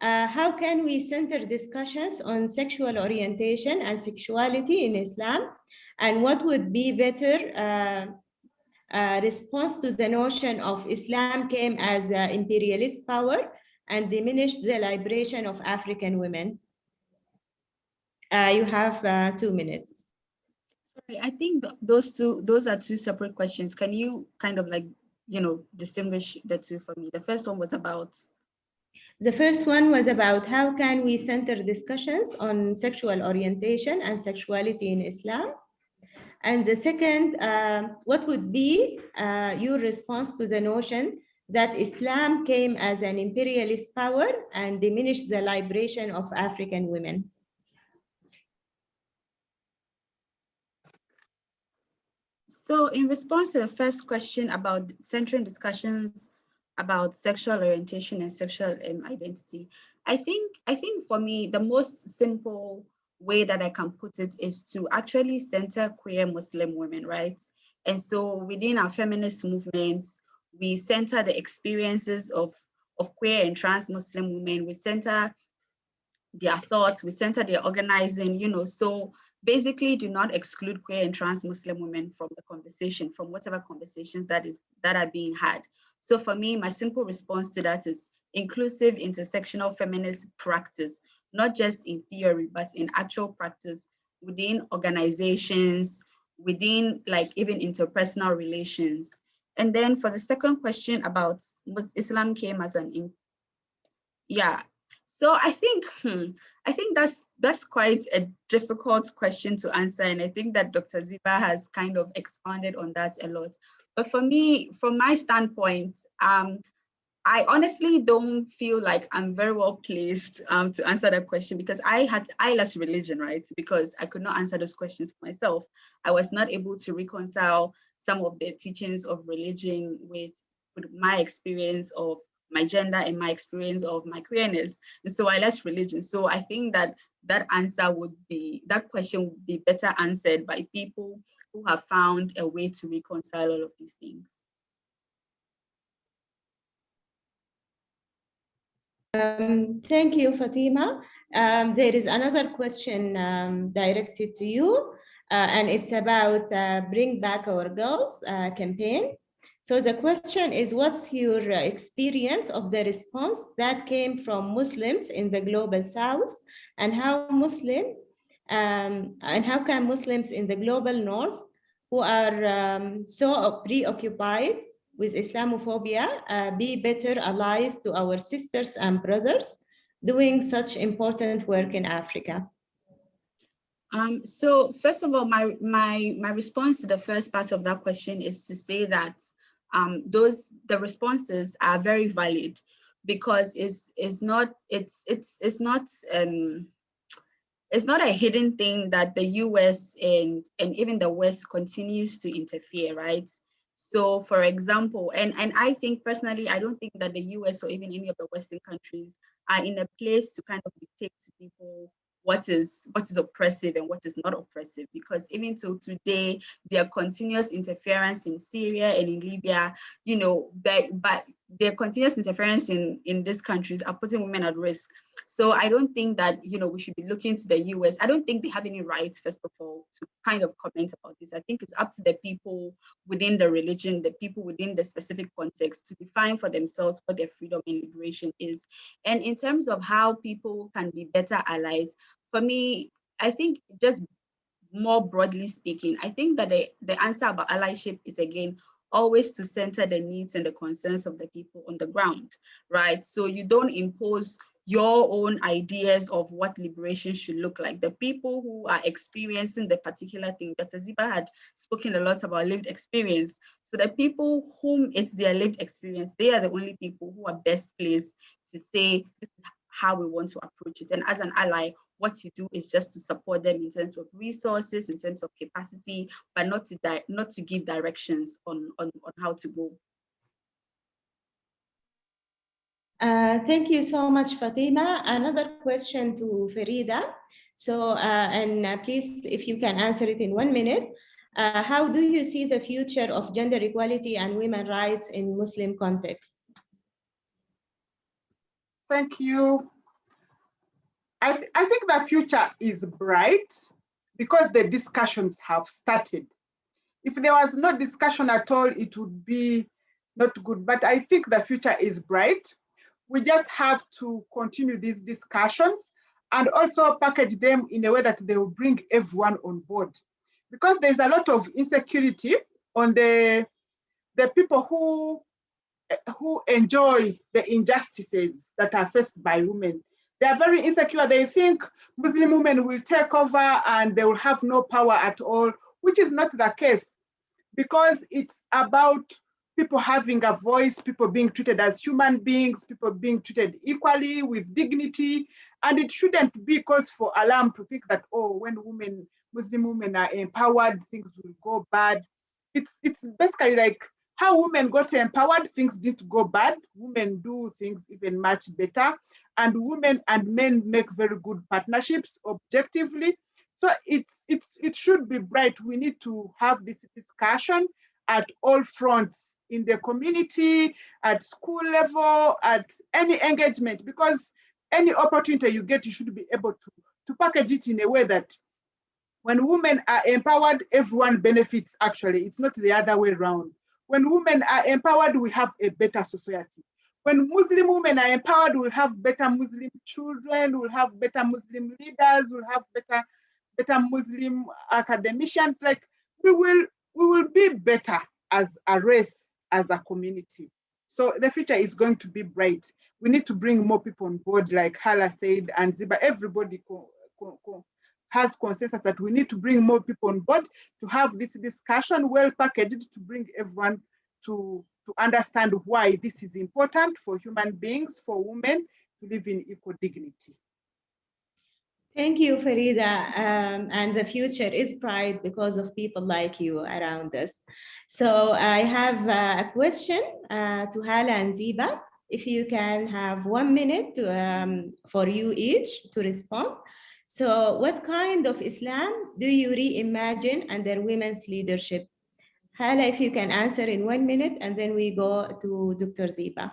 S1: How can we center discussions on sexual orientation and sexuality in Islam? And what would be better response to the notion of Islam came as imperialist power and diminished the liberation of African women? You have 2 minutes.
S4: Sorry, I think those are two separate questions. Can you kind of like, distinguish the two for me? The first one was about?
S1: The first one was about how can we center discussions on sexual orientation and sexuality in Islam? And the second, what would be your response to the notion that Islam came as an imperialist power and diminished the liberation of African women?
S4: So in response to the first question about centering discussions about sexual orientation and sexual identity, I think for me, the most simple way that I can put it is to actually center queer Muslim women, right? And so within our feminist movements, we center the experiences of queer and trans Muslim women. We center their thoughts, we center their organizing, so basically do not exclude queer and trans Muslim women from the conversation, from whatever conversations that are being had. So for me, my simple response to that is inclusive intersectional feminist practice, not just in theory, but in actual practice within organizations, within like even interpersonal relations. And then for the second question about was Islam came as an, so I think that's quite a difficult question to answer. And I think that Dr. Zebe has kind of expanded on that a lot. But for me, from my standpoint, I honestly don't feel like I'm very well placed to answer that question, because I left religion, right? Because I could not answer those questions for myself. I was not able to reconcile some of the teachings of religion with my experience of my gender and my experience of my queerness. And so I left religion. So I think that that question would be better answered by people who have found a way to reconcile all of these things.
S1: Thank you, Fatima. There is another question directed to you, and it's about Bring Back Our Girls campaign. So the question is, what's your experience of the response that came from Muslims in the global South, and how can Muslims in the global North, who are so preoccupied with Islamophobia, be better allies to our sisters and brothers doing such important work in Africa?
S4: So first of all, my response to the first part of that question is to say that the responses are very valid, because it's not a hidden thing that the US and even the West continues to interfere, right? So for example, and I think personally, I don't think that the US or even any of the Western countries are in a place to kind of dictate to people what is oppressive and what is not oppressive, because even till today, there are continuous interference in Syria and in Libya, but their continuous interference in these countries are putting women at risk. So I don't think that, you know, we should be looking to the US. I don't think they have any rights, first of all, to kind of comment about this. I think it's up to the people within the religion, the people within the specific context, to define for themselves what their freedom and liberation is. And in terms of how people can be better allies, for me, I think just more broadly speaking, I think that the answer about allyship is, again, always to center the needs and the concerns of the people on the ground, right? So you don't impose your own ideas of what liberation should look like. The people who are experiencing the particular thing, Dr. Zebe had spoken a lot about lived experience. So the people whom it's their lived experience, they are the only people who are best placed to say, this is how we want to approach it. And as an ally, what you do is just to support them in terms of resources, in terms of capacity, but not to give directions on how to go.
S1: Thank you so much, Fatima. Another question to Farida. So, please, if you can answer it in 1 minute. How do you see the future of gender equality and women's rights in Muslim context?
S5: Thank you. I think the future is bright because the discussions have started. If there was no discussion at all, it would be not good, but I think the future is bright. We just have to continue these discussions and also package them in a way that they will bring everyone on board. Because there's a lot of insecurity on the people who enjoy the injustices that are faced by women. They are very insecure. They think Muslim women will take over and they will have no power at all, which is not the case, because it's about people having a voice, people being treated as human beings, people being treated equally with dignity. And it shouldn't be cause for alarm to think that, oh, when Muslim women are empowered, things will go bad. It's basically like how women got empowered, things didn't go bad. Women do things even much better. And women and men make very good partnerships objectively. So it should be bright. We need to have this discussion at all fronts, in the community, at school level, at any engagement, because any opportunity you get, you should be able to package it in a way that when women are empowered, everyone benefits actually. It's not the other way around. When women are empowered, we have a better society. When Muslim women are empowered, we'll have better Muslim children, we'll have better Muslim leaders, we'll have better Muslim academicians. Like we will be better as a race, as a community. So the future is going to be bright. We need to bring more people on board, like Hala said, and Zebe. Everybody has consensus that we need to bring more people on board to have this discussion well packaged to bring everyone to understand why this is important for human beings, for women to live in equal dignity.
S1: Thank you, Farida. And the future is bright because of people like you around us. So I have a question to Hala and Zebe. If you can have 1 minute for you each to respond. So what kind of Islam do you reimagine under women's leadership? Hala, if you can answer in 1 minute, and then we go to Dr. Zebe.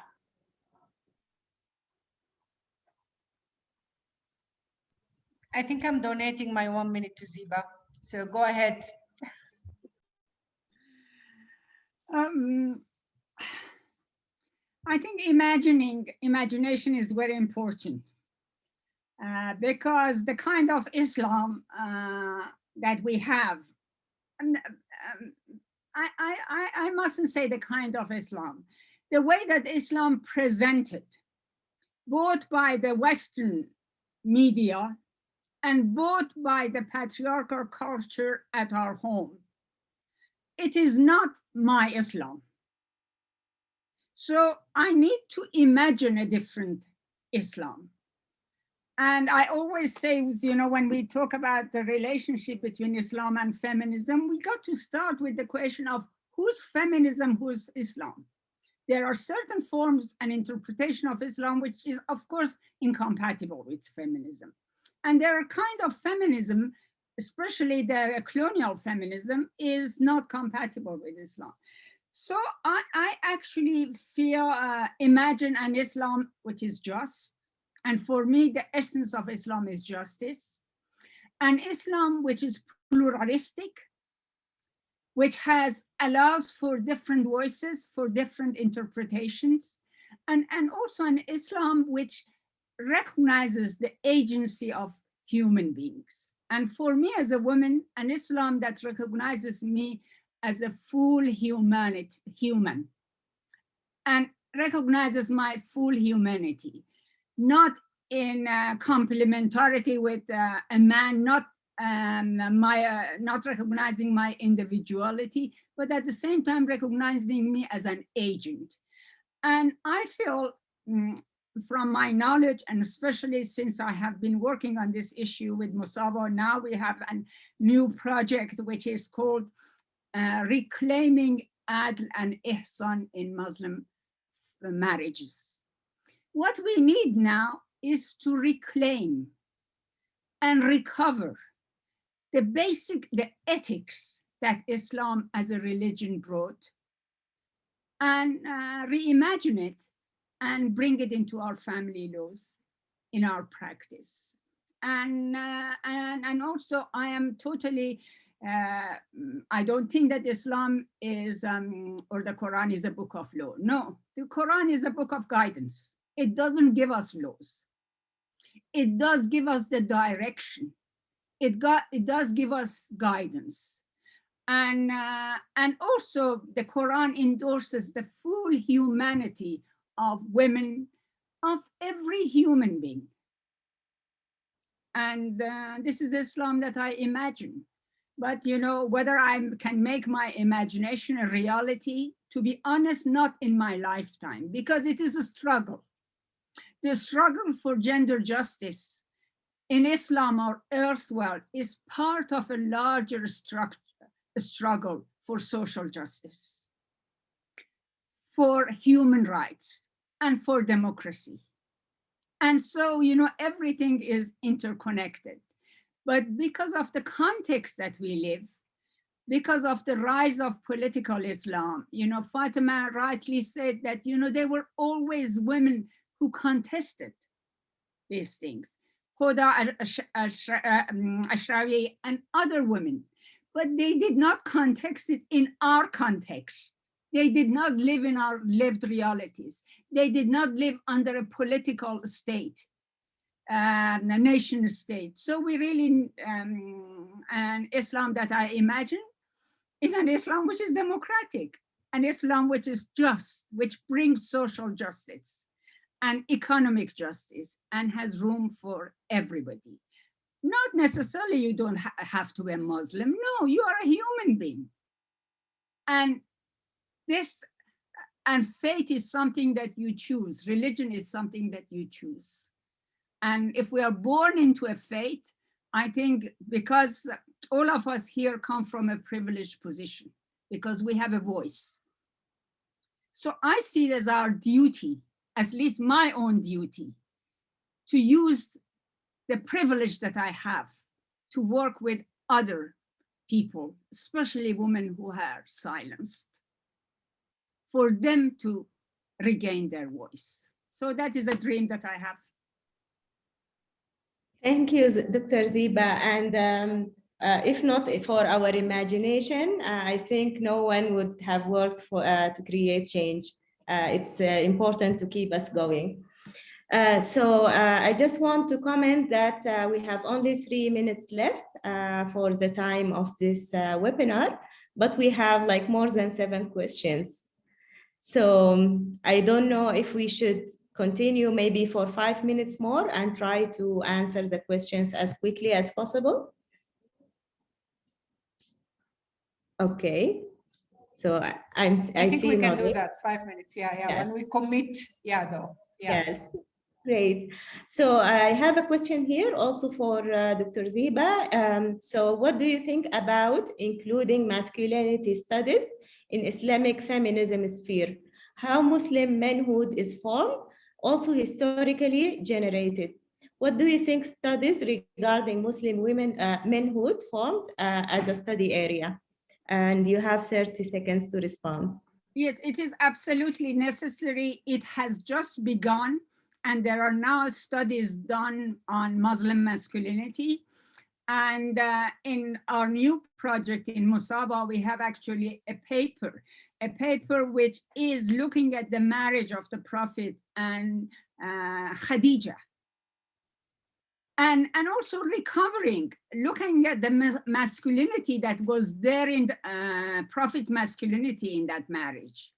S2: I think I'm donating my 1 minute to Zebe. So go ahead.
S3: I think imagination is very important because the kind of Islam that we have, I mustn't say the kind of Islam, the way that Islam presented, both by the Western media and both by the patriarchal culture at our home, it is not my Islam. So I need to imagine a different Islam. And I always say, you know, when we talk about the relationship between Islam and feminism, we got to start with the question of who's feminism, who's Islam. There are certain forms and interpretation of Islam which is, of course, incompatible with feminism. And there are kind of feminism, especially the colonial feminism, is not compatible with Islam. So I actually feel, imagine an Islam which is just. And for me, the essence of Islam is justice. An Islam which is pluralistic, which allows for different voices, for different interpretations, and also an Islam which recognizes the agency of human beings. And for me as a woman, an Islam that recognizes me as a full human, and recognizes my full humanity, not in complementarity with a man, not recognizing my individuality, but at the same time recognizing me as an agent. And I feel from my knowledge, and especially since I have been working on this issue with Musawa, now we have a new project which is called Reclaiming Adl and Ihsan in Muslim marriages. What we need now is to reclaim and recover the ethics that Islam as a religion brought, and reimagine it and bring it into our family laws, in our practice. And also I am totally, I don't think that Islam is, or the Quran is a book of law. No, the Quran is a book of guidance. It doesn't give us laws. It does give us the direction. It does give us guidance. And also the Quran endorses the full humanity of women, of every human being. And this is Islam that I imagine. But you know, whether I can make my imagination a reality, to be honest, not in my lifetime, because it is a struggle. The struggle for gender justice in Islam or elsewhere is part of a larger struggle for social justice, for human rights, and for democracy. And so, you know, everything is interconnected. But because of the context that we live, because of the rise of political Islam, you know, Fatima rightly said that, you know, there were always women who contested these things. Hoda Ashrawi and other women, but they did not contest it in our context. They did not live in our lived realities. They did not live under a political state, a nation state. So we really, an Islam that I imagine is an Islam which is democratic, an Islam which is just, which brings social justice and economic justice and has room for everybody. Not necessarily you don't have to be a Muslim. No, you are a human being. And faith is something that you choose. Religion is something that you choose. And if we are born into a faith, I think because all of us here come from a privileged position, because we have a voice. So I see it as our duty, at least my own duty, to use the privilege that I have to work with other people, especially women who are silenced, for them to regain their voice. So that is a dream that I have.
S1: Thank you, Dr. Zebe. And if not for our imagination, I think no one would have worked for, to create change. It's important to keep us going. So I just want to comment that we have only 3 minutes left for the time of this webinar, but we have like more than 7 questions. So I don't know if we should continue maybe for 5 minutes more and try to answer the questions as quickly as possible. Okay. So I
S2: think
S1: see
S2: we can
S1: nodding.
S2: do that, 5 minutes. Yeah.
S1: Yes.
S2: When we commit, though. Yeah.
S1: Yes. Great. So I have a question here also for Dr. Zebe. So what do you think about including masculinity studies in Islamic feminism sphere? How Muslim manhood is formed, also historically generated? What do you think studies regarding Muslim women manhood formed as a study area? And you have 30 seconds to respond.
S3: Yes, it is absolutely necessary. It has just begun, and there are now studies done on Muslim masculinity. And in our new project in Musaba, we have actually a paper which is looking at the marriage of the Prophet and Khadija. And also recovering, looking at the masculinity that was there in Prophet masculinity in that marriage.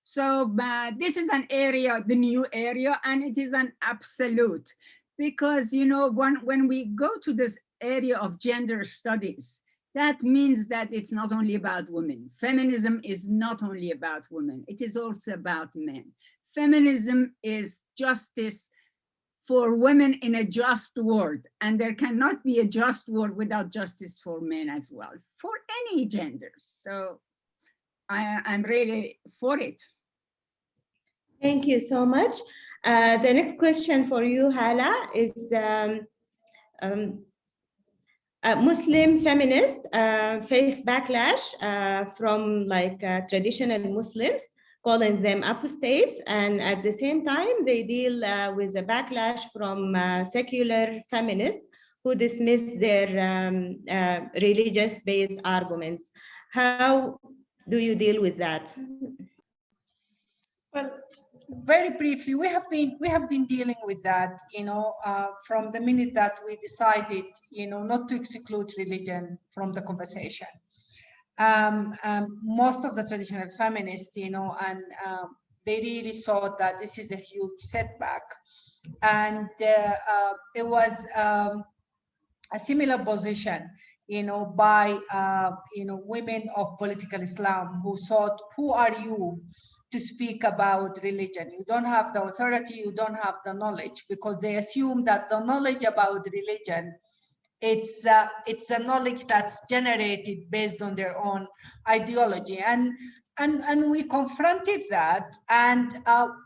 S3: So this is an area, the new area, and it is an absolute. Because, you know, when we go to this area of gender studies, that means that it's not only about women. Feminism is not only about women, it is also about men. Feminism is justice for women in a just world, and there cannot be a just world without justice for men as well, for any gender. So I'm really for it.
S1: Thank you so much. The next question for you, Hala, is Muslim feminists face backlash from traditional Muslims, calling them apostates, and at the same time they deal with a backlash from secular feminists who dismiss their religious-based arguments. How do you deal with that?
S2: Well, very briefly, we have been dealing with that, you know, from the minute that we decided, you know, not to exclude religion from the conversation. Most of the traditional feminists, you know, and they really saw that this is a huge setback, and it was a similar position, you know, by you know, women of political Islam who thought, who are you to speak about religion? You don't have the authority, you don't have the knowledge, because they assume that the knowledge about religion, it's a knowledge that's generated based on their own ideology, and we confronted that, and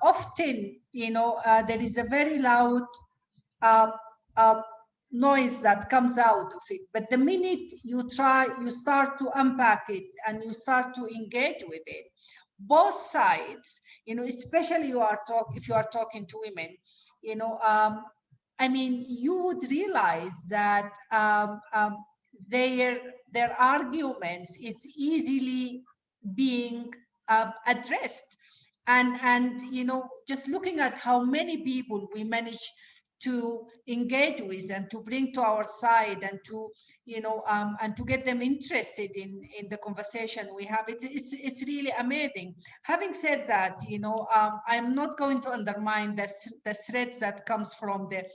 S2: often, you know, there is a very loud noise that comes out of it. But the minute you start to unpack it and you start to engage with it, both sides, you know, especially if you are talking to women, you know, I mean, you would realize that their arguments is easily being addressed, and you know, just looking at how many people we manage to engage with and to bring to our side, and to, you know, and to get them interested in the conversation we have, it's really amazing. Having said that, you know, I'm not going to undermine the threats that comes from the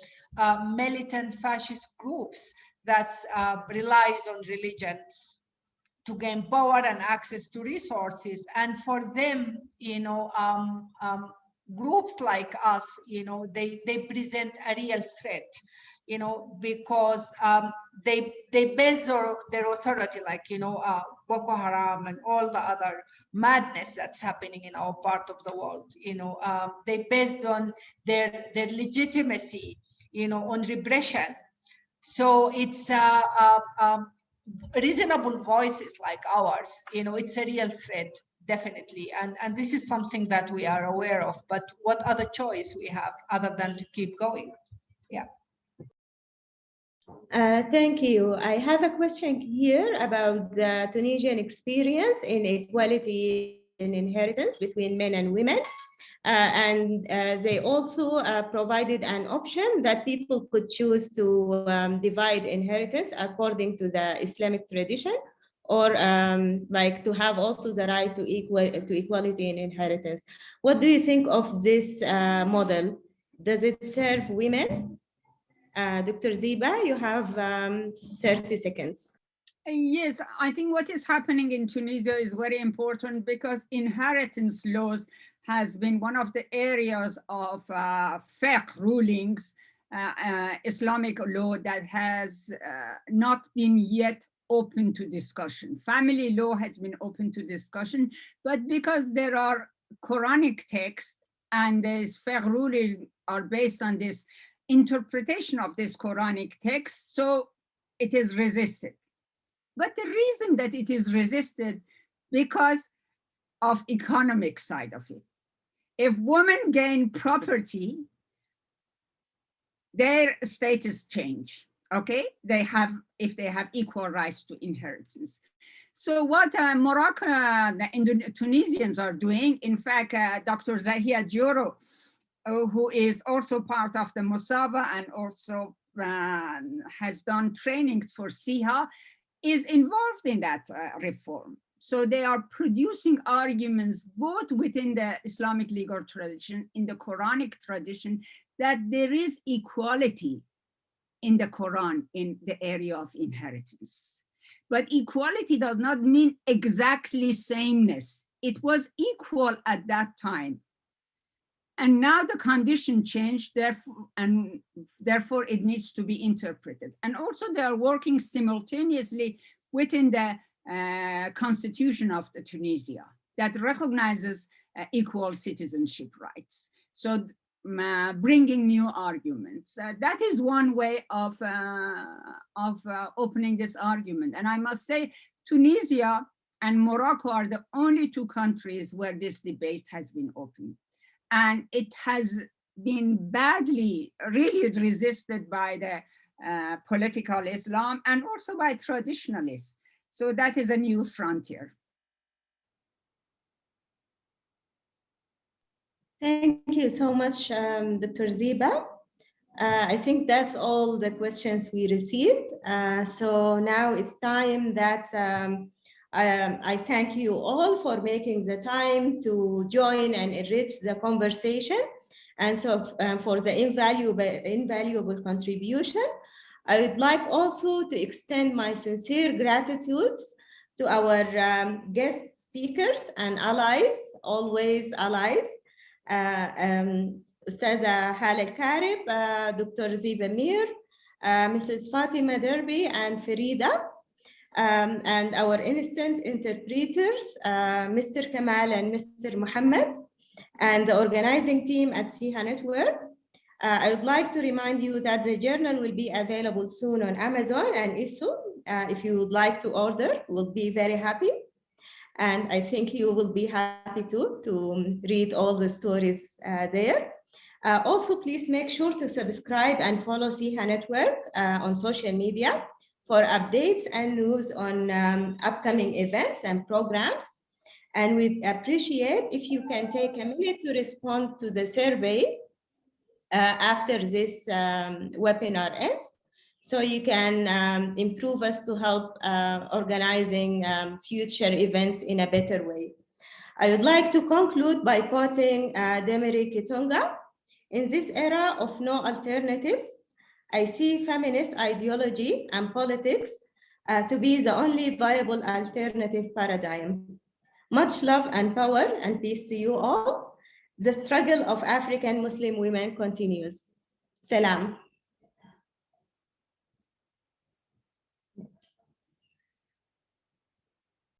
S2: militant fascist groups that relies on religion to gain power and access to resources, and for them, you know, groups like us, you know, they present a real threat, you know, because they base their authority, like, you know, Boko Haram and all the other madness that's happening in our part of the world, you know, they based on their legitimacy, you know, on repression. So it's reasonable voices like ours, you know, it's a real threat, definitely, and this is something that we are aware of. But what other choice we have other than to keep going? Yeah.
S1: Thank you. I have a question here about the Tunisian experience in equality in inheritance between men and women. And they also provided an option that people could choose to divide inheritance according to the Islamic tradition, or like to have also the right to equality in inheritance. What do you think of this model? Does it serve women? Dr. Zebe, you have 30 seconds.
S3: Yes, I think what is happening in Tunisia is very important, because inheritance laws has been one of the areas of fiqh rulings, Islamic law, that has not been yet open to discussion. Family law has been open to discussion, but because there are Quranic texts and these fiqh rulings are based on this interpretation of this Quranic text, so it is resisted. But the reason that it is resisted, because of economic side of it. If women gain property, their status change, okay? If they have equal rights to inheritance. So what Morocco, the Tunisians are doing, in fact, Dr. Zahia Dioro, who is also part of the Mosaba and also has done trainings for SIHA, is involved in that reform. So they are producing arguments both within the Islamic legal tradition, in the Quranic tradition, that there is equality in the Quran in the area of inheritance. But equality does not mean exactly sameness. It was equal at that time. And now the condition changed, therefore it needs to be interpreted. And also they are working simultaneously within the constitution of the Tunisia that recognizes equal citizenship rights. So bringing new arguments. That is one way of opening this argument. And I must say, Tunisia and Morocco are the only two countries where this debate has been opened. And it has been badly, really resisted by the political Islam and also by traditionalists. So that is a new frontier.
S1: Thank you so much, Dr. Zebe. I think that's all the questions we received. So now it's time that I thank you all for making the time to join and enrich the conversation, and so for the invaluable contribution. I would like also to extend my sincere gratitudes to our guest speakers and allies, always allies. Ustaza Hale Kharib, Dr. Zebe Mir, Mrs. Fatima Derby and Farida, and our instant interpreters, Mr. Kamal and Mr. Muhammad, and the organizing team at SIHA Network. I would like to remind you that the journal will be available soon on Amazon and ISO. If you would like to order, we'll be very happy. And I think you will be happy to read all the stories there. Also, please make sure to subscribe and follow SIHA Network on social media for updates and news on upcoming events and programs. And we appreciate if you can take a minute to respond to the survey after this webinar ends, so you can improve us to help organizing future events in a better way. I would like to conclude by quoting Demere Kitunga. In this era of no alternatives, I see feminist ideology and politics to be the only viable alternative paradigm. Much love and power and peace to you all. The struggle of African Muslim women continues. Salam.